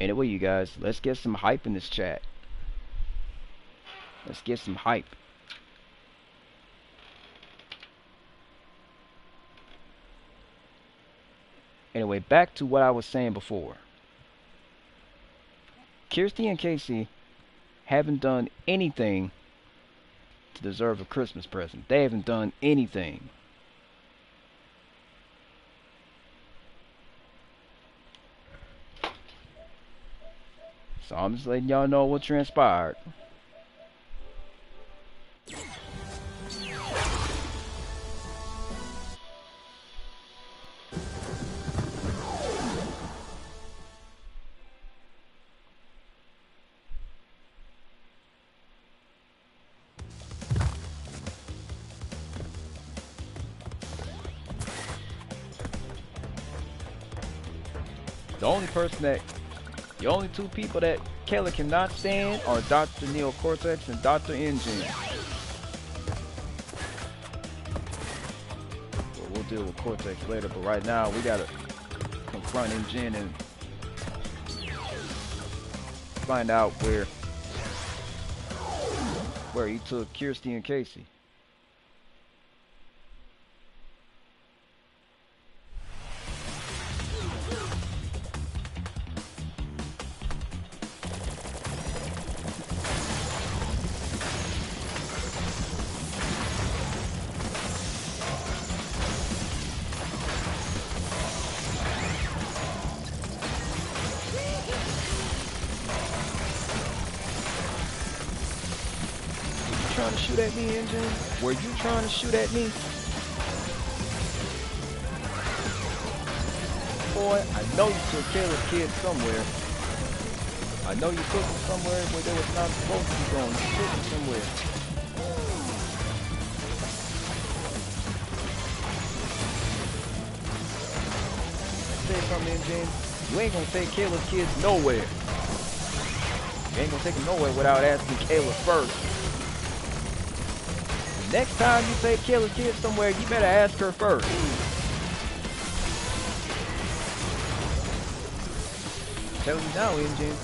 Anyway, you guys, let's get some hype in this chat. Let's get some hype. Anyway, back to what I was saying before. Kirsty and Casey haven't done anything to deserve a Christmas present. They haven't done anything. So I'm just letting y'all know what transpired. The only two people that Kayla cannot stand are Dr. Neo Cortex and Dr. Engine. Well, we'll deal with Cortex later, but right now we gotta confront Engine and find out where he took Kirsty and Casey. Trying to shoot at me, Engine? Were you trying to shoot at me? Boy, I know you took Kayla's kid somewhere. I know you took him somewhere where they was not supposed to be going. You took him somewhere. Say something, Engine. You ain't gonna take Kayla's kids nowhere. You ain't gonna take them nowhere without asking Kayla first. Next time you take Kayla's kid somewhere, you better ask her first. Tell me now, Engine.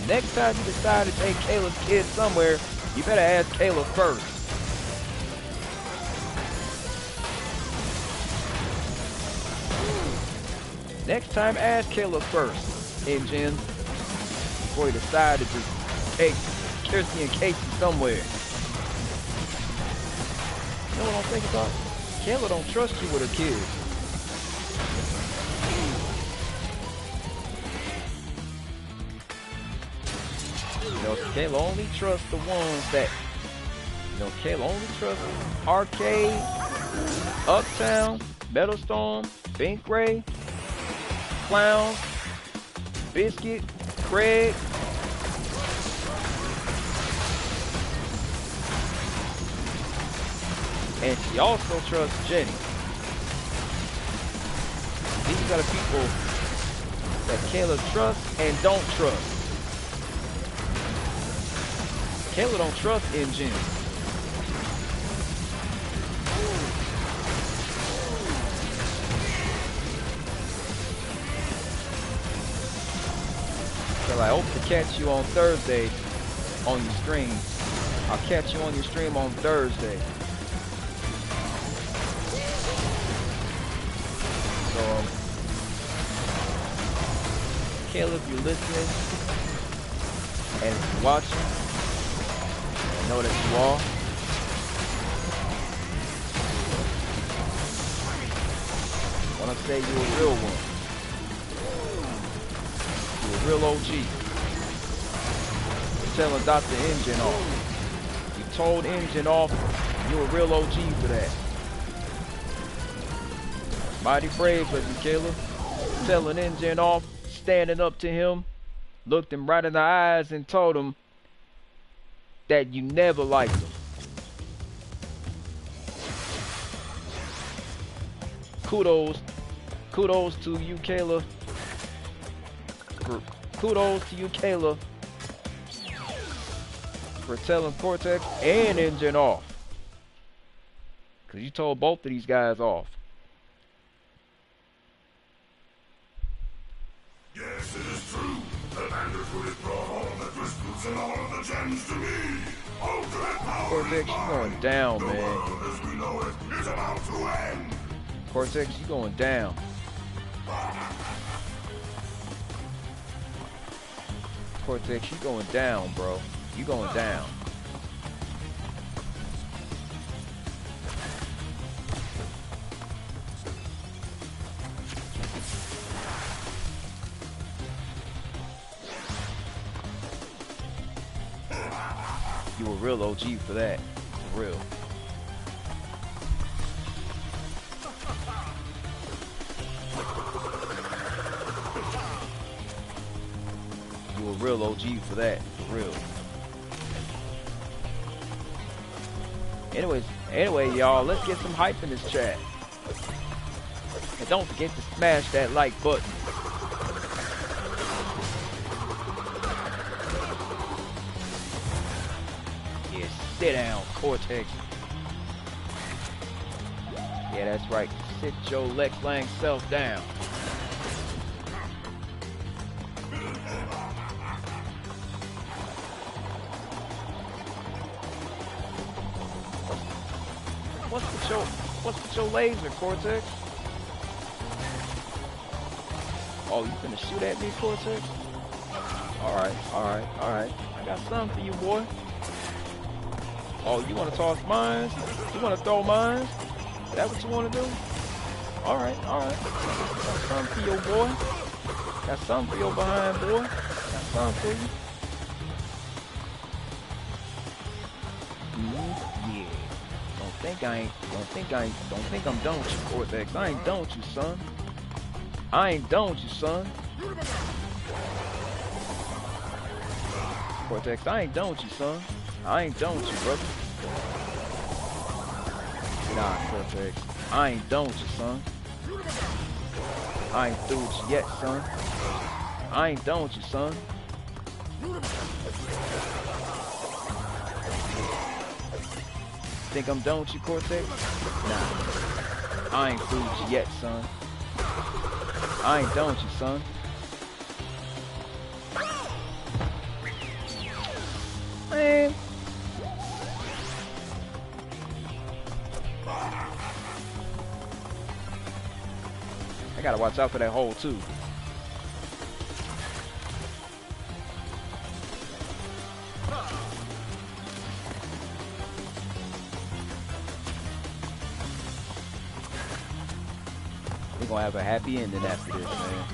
Next time you decide to take Kayla's kid somewhere, you better ask Kayla first. Next time, ask Kayla first, Engine, before you decide to just take Kirsty and Casey somewhere. You know what I'm thinking about? Kayla don't trust you with her kids. You know, Kayla only trusts the ones that, Kayla only trusts Arcade, Uptown, Meadowstorm, Pink Ray, Clown, Biscuit, Craig. And she also trusts Jenny. These are the people that Kayla trusts and don't trust. Kayla don't trust Engine. I hope to catch you on Thursday on your stream. I'll catch you on your stream on Thursday. So, Caleb, if you're listening and if you're watching, I know that you are. I want to say you're a real one. You're a real OG. You're telling Dr. Engine off. You told Engine off. You're a real OG for that. Mighty brave of you, Caleb. Telling Engine off, standing up to him, looked him right in the eyes and told him that you never liked him. Kudos to you, Kayla. Kudos to you, Kayla, for telling Cortex and Engine off. Because you told both of these guys off. Yes, it is true. The Bandicoot has brought all the crystals and all of the gems to me. Ultimate power. Cortex, you going down, the man. world as we know it is about to end. Cortex, you going down. Cortex, you going down, bro. You going down. You a real OG for that. For real. You a real OG for that. For real. Anyway, y'all, let's get some hype in this chat. And don't forget to smash that like button. Yeah, sit down, Cortex. Yeah, that's right. Sit your Lex Lang self down. What's with your laser, Cortex? Oh, you finna shoot at me, Cortex? Alright. I got something for you, boy. Oh, you wanna toss mines? You wanna throw mines? Is that what you wanna do? Alright. Got something for your boy. Got something for your behind, boy. Got something for you. Yeah. Don't think I'm done with you, Cortex. I ain't done with you, son. Cortex, I ain't done with you, son. I ain't done with you, brother. Nah, Cortex. I ain't done with you, son. I ain't through with you yet, son. I ain't done with you, son. Think I'm done with you, Cortex? Nah. I ain't through with you yet, son. I ain't done with you, son. Man. I gotta watch out for that hole, too. We're gonna have a happy ending after this, man.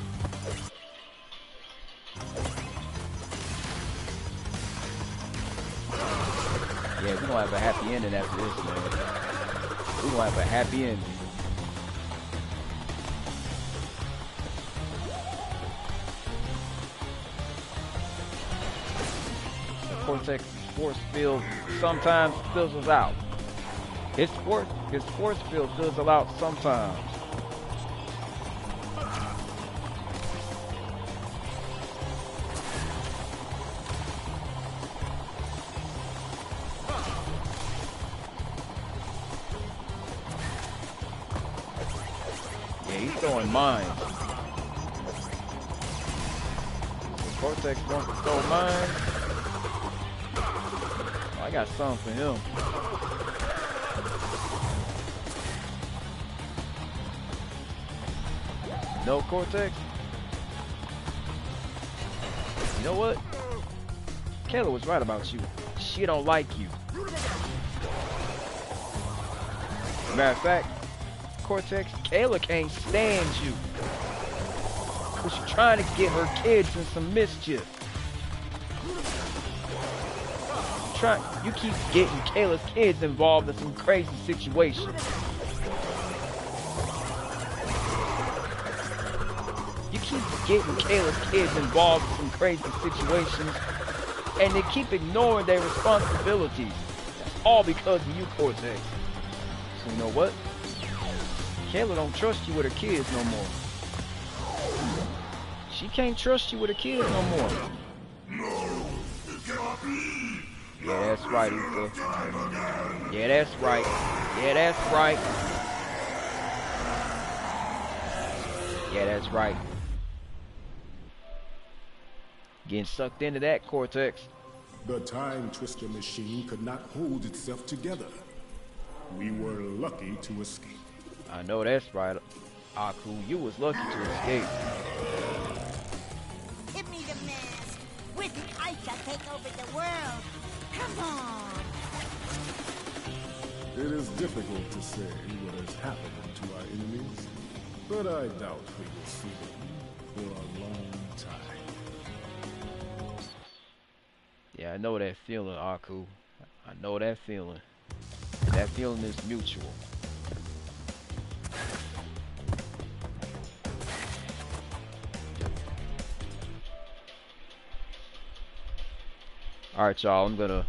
Yeah, we're gonna have a happy ending after this, man. We're gonna have a happy ending. The Cortex force field sometimes fizzles out. His force field fizzles out sometimes. He's throwing mines. Cortex wants to stole mine. Oh, I got something for him. No, Cortex? You know what? Kayla was right about you. She don't like you. Matter of fact, Cortex, Kayla can't stand you. Cause she's trying to get her kids in some mischief. You keep getting Kayla's kids involved in some crazy situations. You keep getting Kayla's kids involved in some crazy situations, and they keep ignoring their responsibilities. That's all because of you, Cortex. So you know what? Kayla don't trust you with her kids no more. She can't trust you with her kids no more. No, it cannot be. Yeah, that's right, Uka. Yeah, that's right. Yeah, that's right. Yeah, that's right. Getting sucked into that, Cortex. The Time Twister machine could not hold itself together. We were lucky to escape. I know that's right, Aku. You was lucky to escape. Give me the mask. With it, I shall take over the world. Come on. It is difficult to say what has happened to our enemies, but I doubt we will see them for a long time. Yeah, I know that feeling, Aku. I know that feeling. That feeling is mutual. Alright, y'all, I'm gonna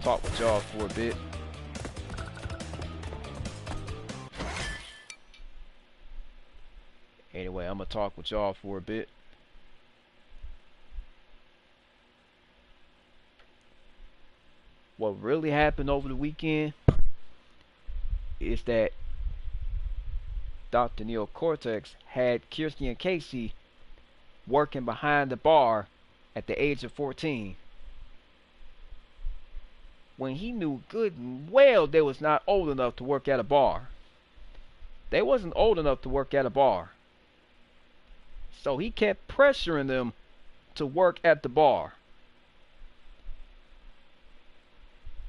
talk with y'all for a bit. Anyway, I'm gonna talk with y'all for a bit. What really happened over the weekend is that Dr. Neil Cortex had Kirsty and Casey working behind the bar at the age of 14, when he knew good and well they was not old enough to work at a bar. They wasn't old enough to work at a bar. So he kept pressuring them to work at the bar.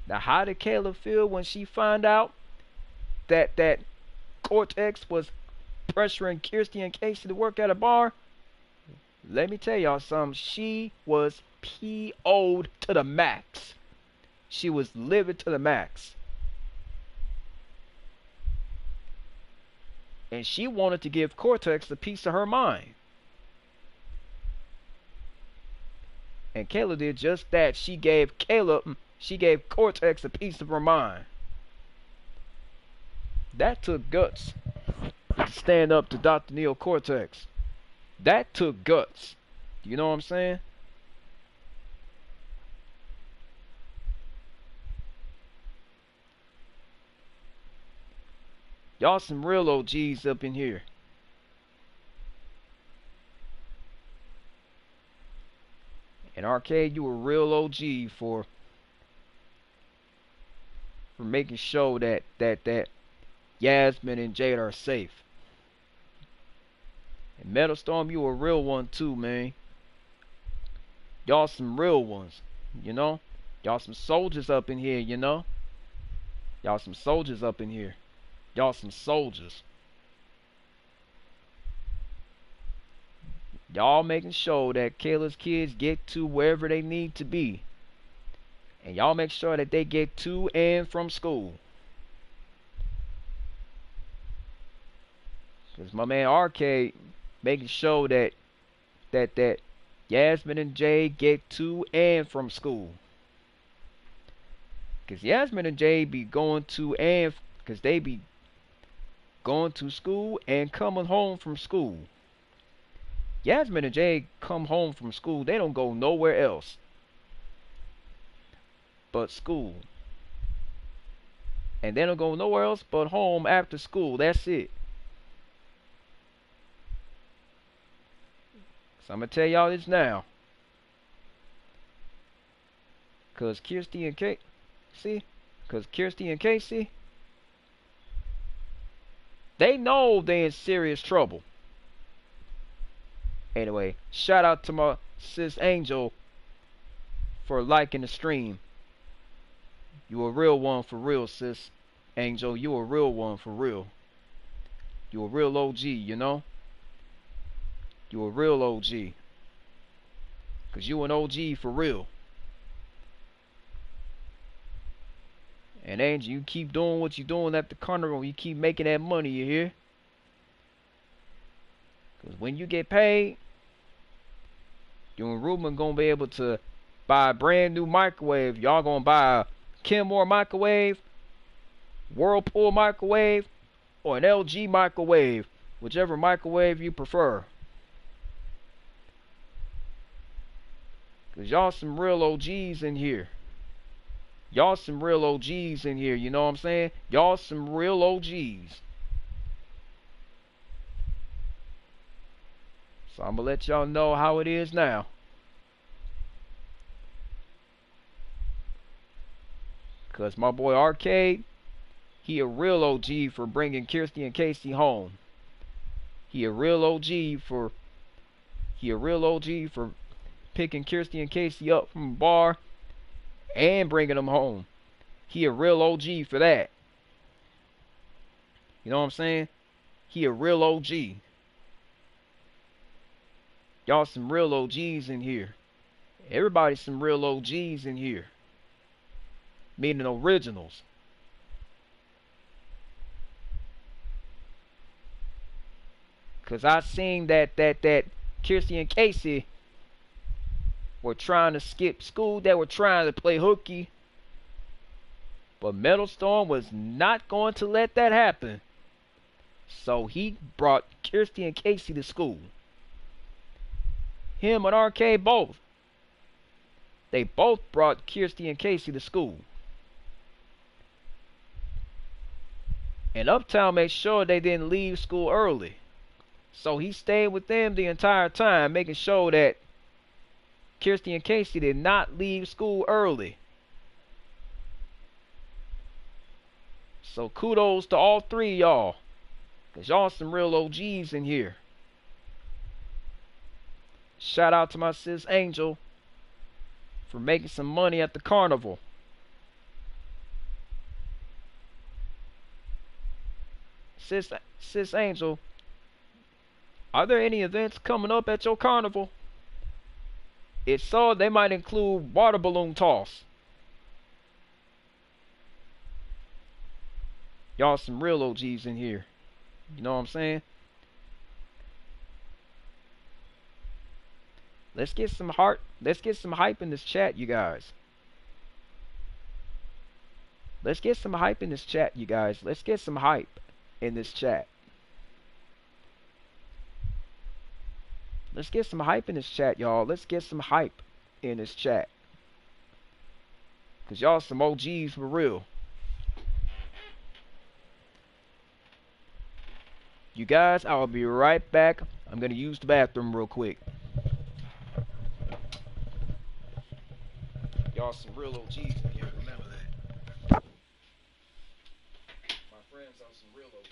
Now, how did Kayla feel when she found out that Cortex was pressuring Kirsty and Casey to work at a bar? Let me tell y'all something. She was PO'd to the max. She was livid to the max. And she wanted to give Cortex a piece of her mind. And Kayla did just that. She gave Cortex a piece of her mind. That took guts to stand up to Dr. Neil Cortex. That took guts. You know what I'm saying? Y'all some real OGs up in here. And Arcade, you a real OG for making sure that Yasmin and Jade are safe. And Metal Storm, you a real one too, man. Y'all some real ones, you know? Y'all some soldiers up in here, you know? Y'all some soldiers up in here. Y'all some soldiers. Y'all making sure that Kayla's kids get to wherever they need to be. And y'all make sure that they get to and from school. Because my man Arcade making sure that Yasmin and Jay get to and from school. Because Yasmin and Jay be going to and... Because they be going to school and coming home from school. Yasmin and Jay come home from school. They don't go nowhere else but school. And they don't go nowhere else but home after school. That's it. So I'm gonna tell y'all this now. Cause Kirsty and Casey, they know they in serious trouble. Anyway, shout out to my sis Angel for liking the stream. You a real one for real, sis. Angel, you a real one for real. You a real OG, you know? You a real OG. Cause you an OG for real. And Angel, you keep doing what you doing at the carnival. You keep making that money, you hear? Cause when you get paid, you and Ruben gonna be able to buy a brand new microwave. Y'all gonna buy a Kenmore microwave, Whirlpool microwave, or an LG microwave, whichever microwave you prefer. Cause y'all some real OGs in here. Y'all some real OGs in here, you know what I'm saying? Y'all some real OGs. So I'm gonna let y'all know how it is now. Cause my boy Arcade, he a real OG for bringing Kirsty and Casey home. He a real OG for picking Kirsty and Casey up from the bar and bringing them home. He a real OG for that. You know what I'm saying? He a real OG. Y'all some real OGs in here. Everybody's some real OGs in here. Meaning originals. Cause I seen that Kirsty and Casey were trying to skip school. They were trying to play hooky. But Metal Storm was not going to let that happen. So he brought Kirsty and Casey to school. Him and Arcade both. They both brought Kirsty and Casey to school. And Uptown made sure they didn't leave school early. So he stayed with them the entire time, making sure that Kirsty and Casey did not leave school early. So kudos to all three of y'all. Cause y'all some real OGs in here. Shout out to my sis Angel for making some money at the carnival. Sis Angel, are there any events coming up at your carnival? If so, they might include water balloon toss. Y'all some real OGs in here. You know what I'm saying? Let's get some hype in this chat, you guys. Let's get some hype in this chat, you guys. Let's get some hype in this chat. Let's get some hype in this chat, y'all. Let's get some hype in this chat. Cause y'all some OGs for real. You guys, I'll be right back. I'm gonna use the bathroom real quick. Y'all some real OGs in here, remember that. My friends are some real OGs.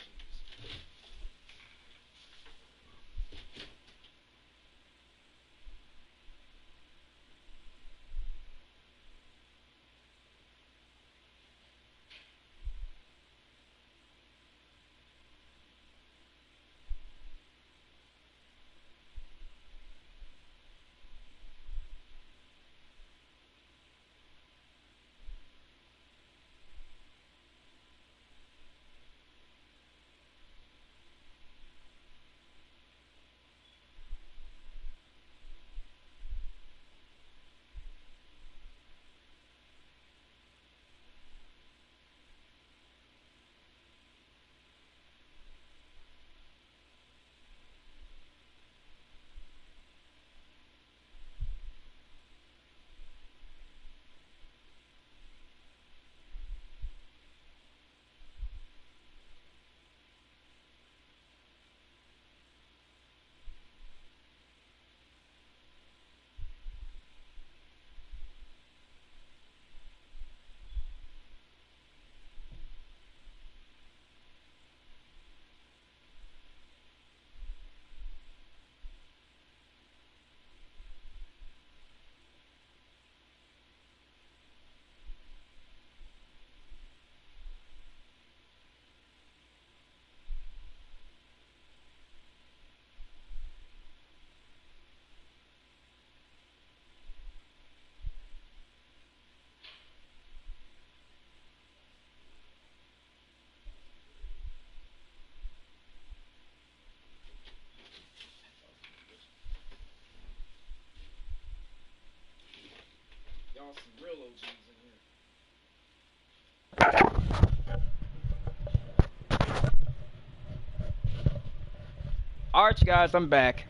Alright, you guys, I'm back.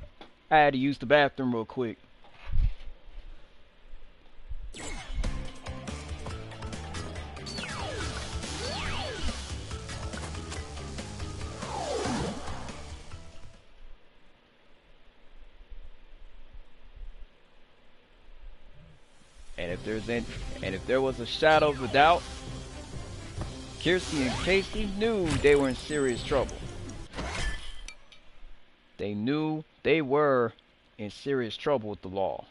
I had to use the bathroom real quick. And if there was a shadow of a doubt, Kirsty and Casey knew they were in serious trouble. They knew they were in serious trouble with the law.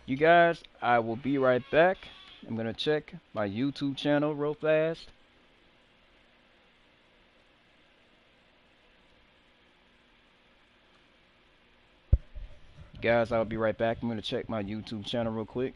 You guys, I will be right back. I'm gonna check my YouTube channel real fast. Guys, I'll be right back. I'm gonna check my YouTube channel real quick.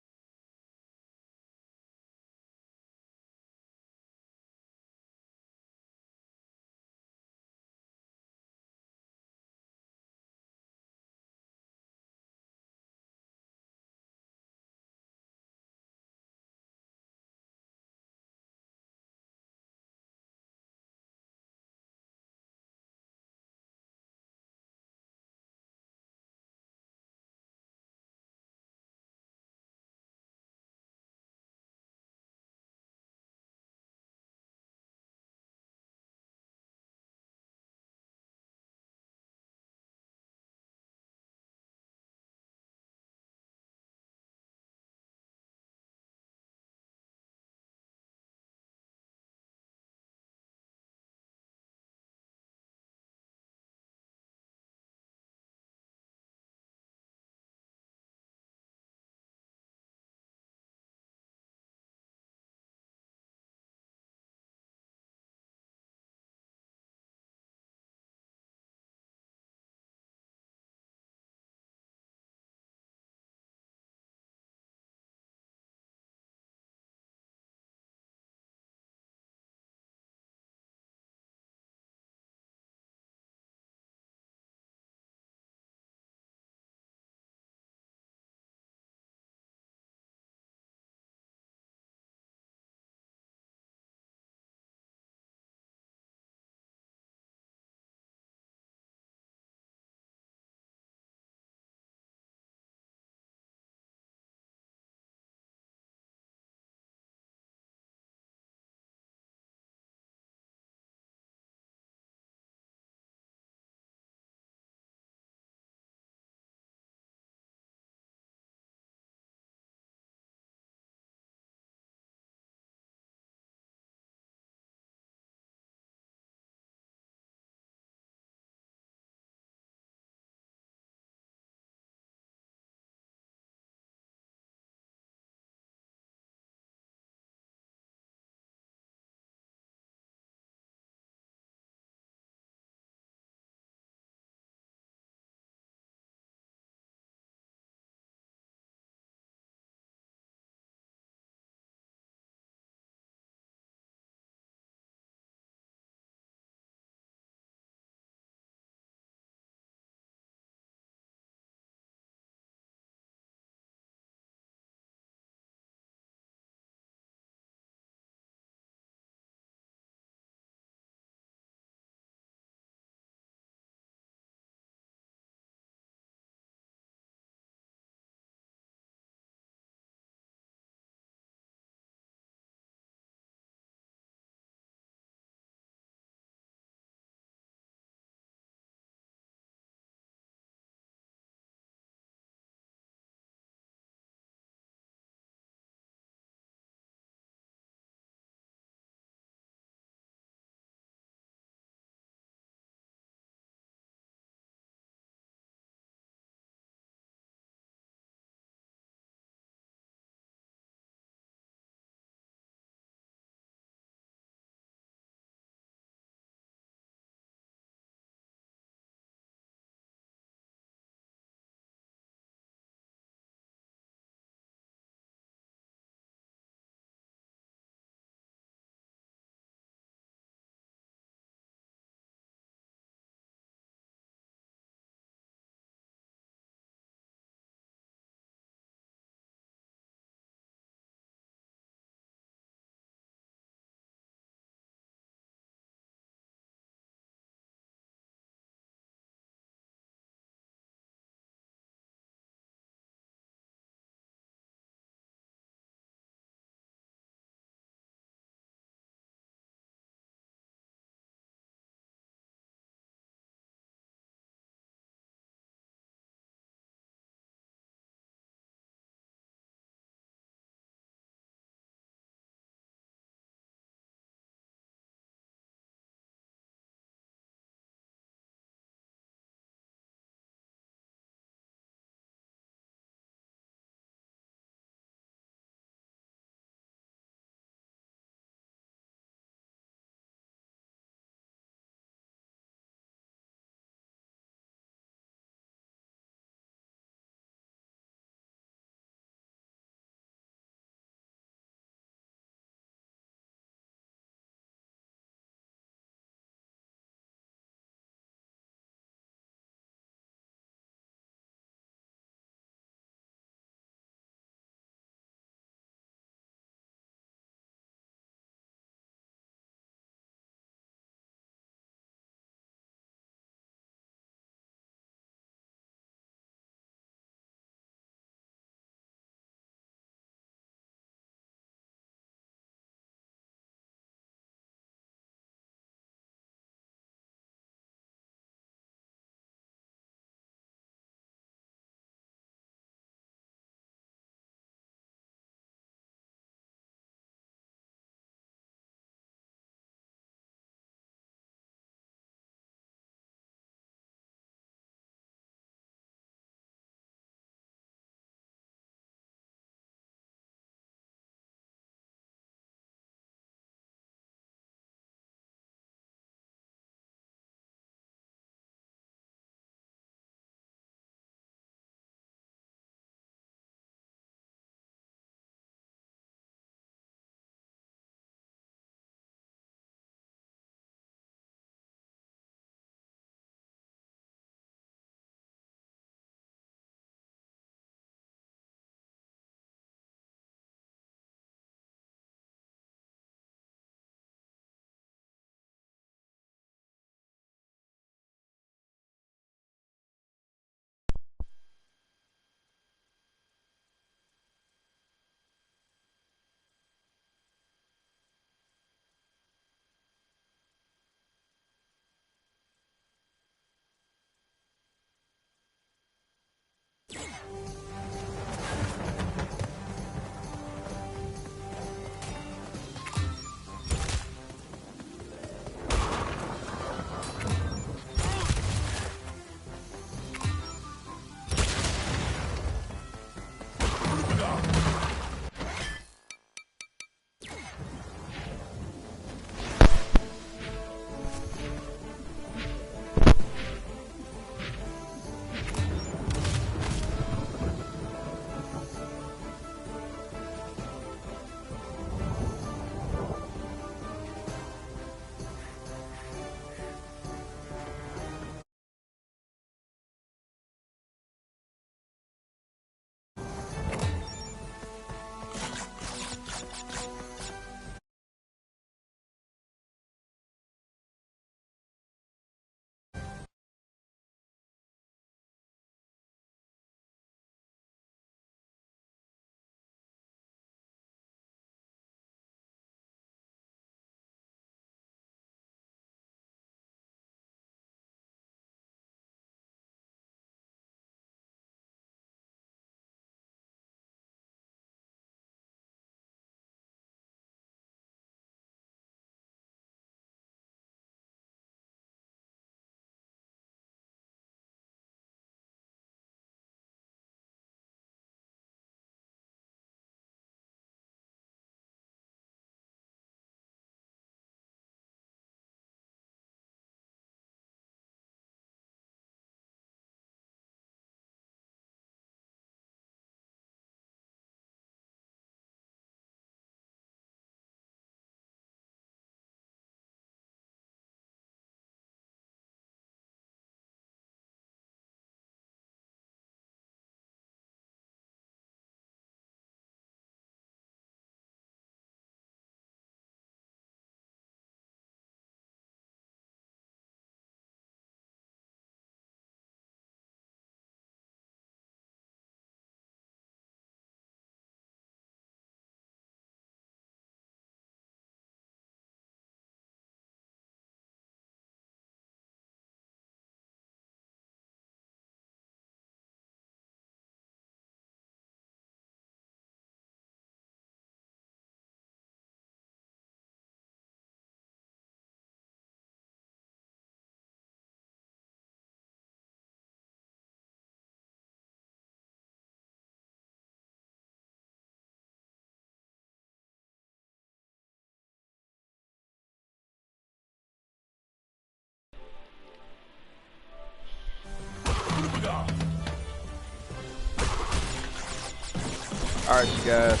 Alright, you guys.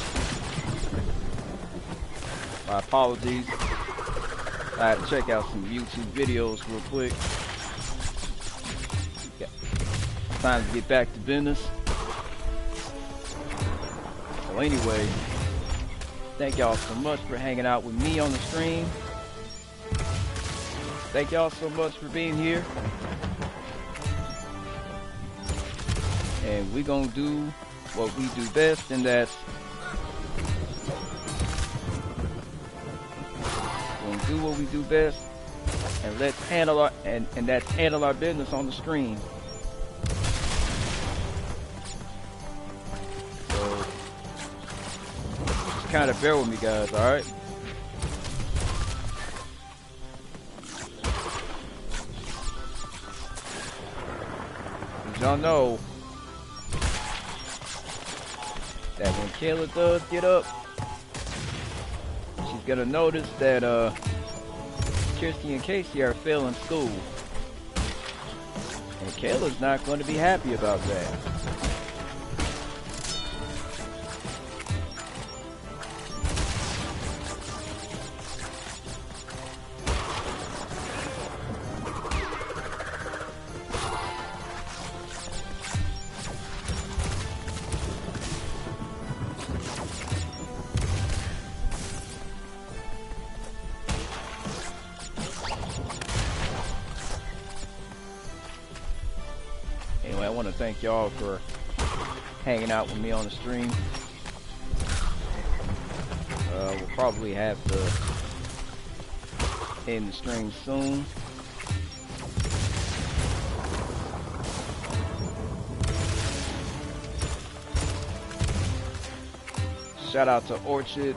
My apologies. I had to check out some YouTube videos real quick. Yeah. Time to get back to business. So anyway, thank y'all so much for hanging out with me on the stream. Thank y'all so much for being here. And we're gonna do what we do best, and that's do what we do best, and let's handle our and that's handle our business on the screen. So just kind of bear with me, guys. All right. As y'all know that when Kayla does get up, she's gonna notice that Kirsty and Casey are failing school. And Kayla's not going to be happy about that. Anyway, I want to thank y'all for hanging out with me on the stream. We'll probably have to end the stream soon. Shout out to Orchard.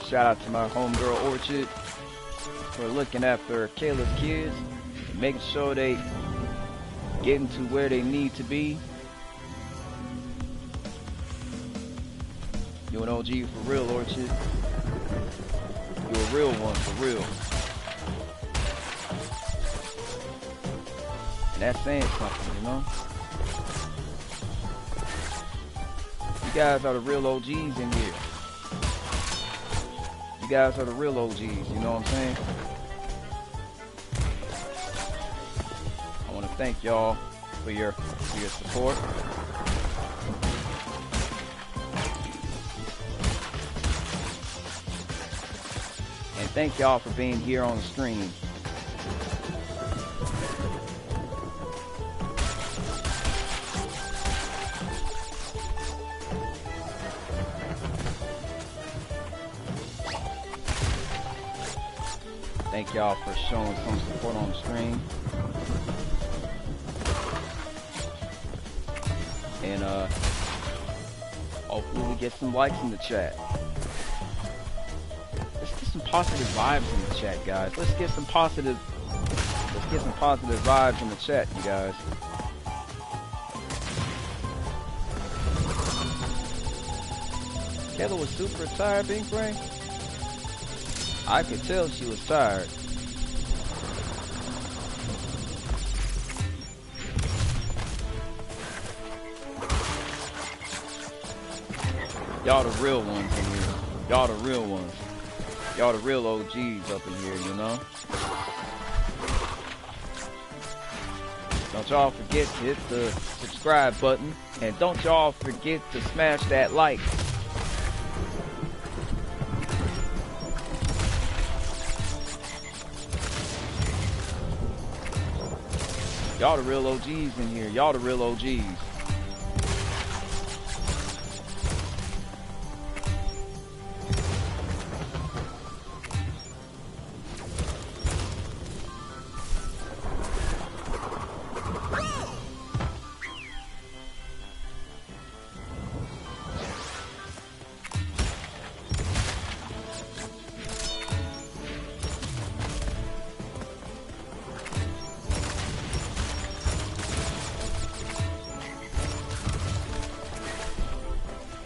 Shout out to my homegirl Orchard for looking after Kayla's kids and making sure they getting to where they need to be. You an OG for real, Orchard. You a real one for real. And that's saying something, you know? You guys are the real OGs in here. You guys are the real OGs, you know what I'm saying? I want to thank y'all for your support. And thank y'all for being here on the stream. Thank y'all for showing some support on the stream. And hopefully we get some likes in the chat. Let's get some positive vibes in the chat, guys. Let's get some positive vibes in the chat, you guys. Kayla was super tired, Big Brain. I could tell she was tired. Y'all the real ones in here. Y'all the real ones. Y'all the real OGs up in here, you know? Don't y'all forget to hit the subscribe button. And don't y'all forget to smash that like. Y'all the real OGs in here. Y'all the real OGs.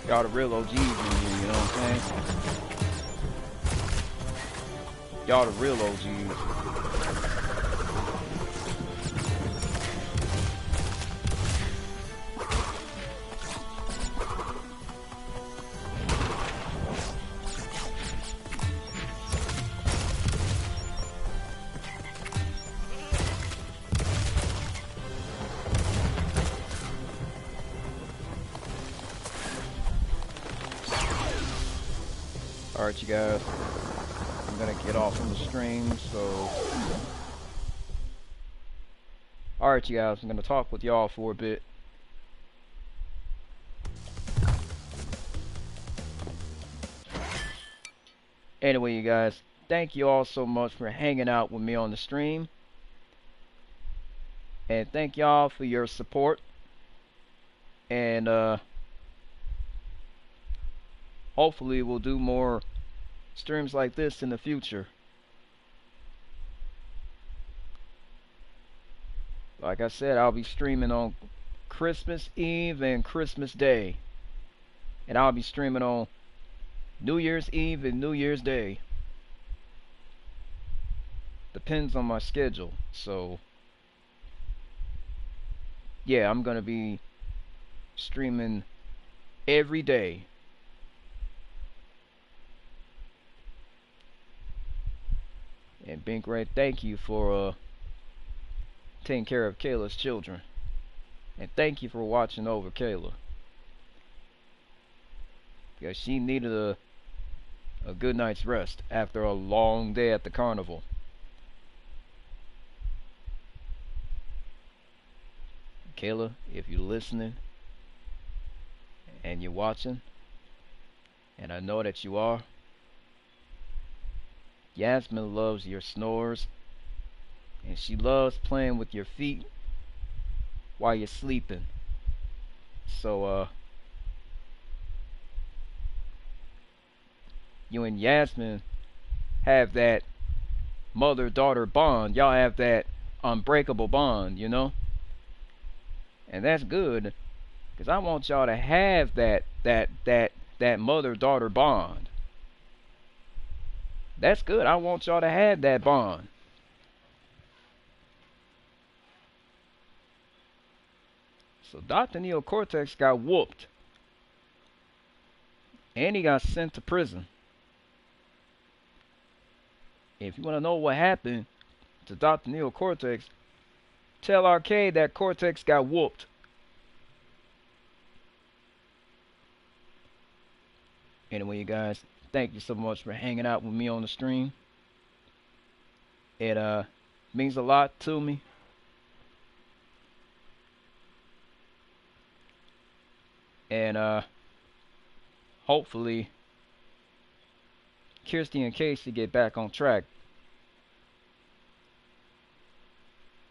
Y'all the real OGs in here, you know what I'm saying? Y'all the real OGs. Alright, you guys. I'm gonna get off from the stream, so... Alright, you guys. I'm gonna talk with y'all for a bit. Anyway, you guys, thank you all so much for hanging out with me on the stream. And thank y'all for your support. And hopefully we'll do more streams like this in the future. Like I said, I'll be streaming on Christmas Eve and Christmas Day. And I'll be streaming on New Year's Eve and New Year's Day. Depends on my schedule. So yeah, I'm gonna be streaming every day. And Bink Ray, thank you for taking care of Kayla's children. And thank you for watching over Kayla. Because she needed a good night's rest after a long day at the carnival. Kayla, if you're listening and you're watching, and I know that you are, Yasmin loves your snores, and she loves playing with your feet while you're sleeping. So, you and Yasmin have that mother-daughter bond. Y'all have that unbreakable bond, you know? And that's good, because I want y'all to have that mother-daughter bond. That's good. I want y'all to have that bond. So Dr. Neo Cortex got whooped. And he got sent to prison. If you want to know what happened to Dr. Neo Cortex, tell Arcade that Cortex got whooped. Anyway, you guys, thank you so much for hanging out with me on the stream. It means a lot to me. And hopefully Kirsty and Casey get back on track.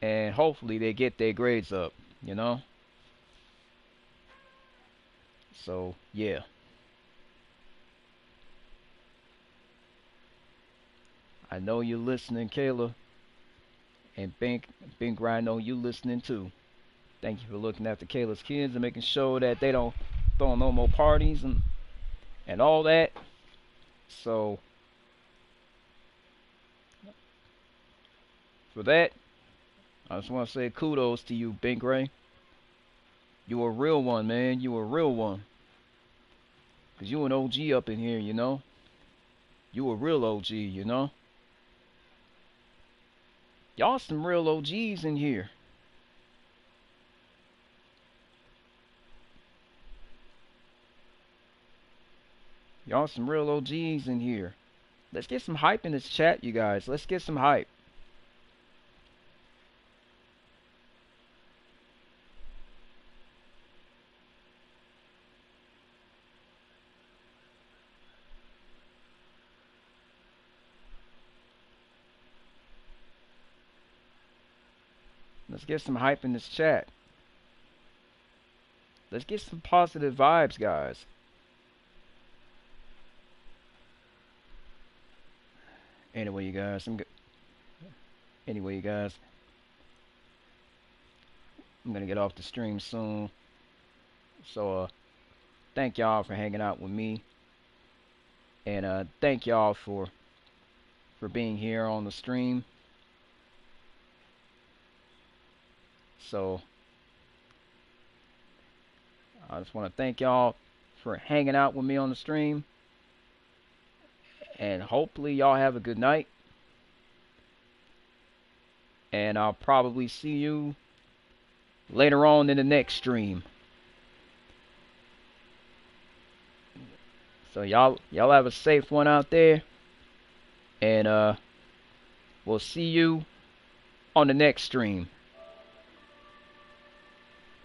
And hopefully they get their grades up, you know? So, yeah. I know you're listening, Kayla. And Bink, I know you listening too. Thank you for looking after Kayla's kids and making sure that they don't throw no more parties and all that. So, for that, I just want to say kudos to you, Bink Ray. You a real one, man. You a real one. Because you an OG up in here, you know. You a real OG, you know. Y'all some real OGs in here. Y'all some real OGs in here. Let's get some hype in this chat, you guys. Let's get some hype. Let's get some hype in this chat. Let's get some positive vibes, guys. Anyway, you guys, I'm gonna get off the stream soon. So, thank y'all for hanging out with me, and thank y'all for being here on the stream. So, I just want to thank y'all for hanging out with me on the stream. And hopefully y'all have a good night. And I'll probably see you later on in the next stream. So y'all have a safe one out there, and we'll see you on the next stream.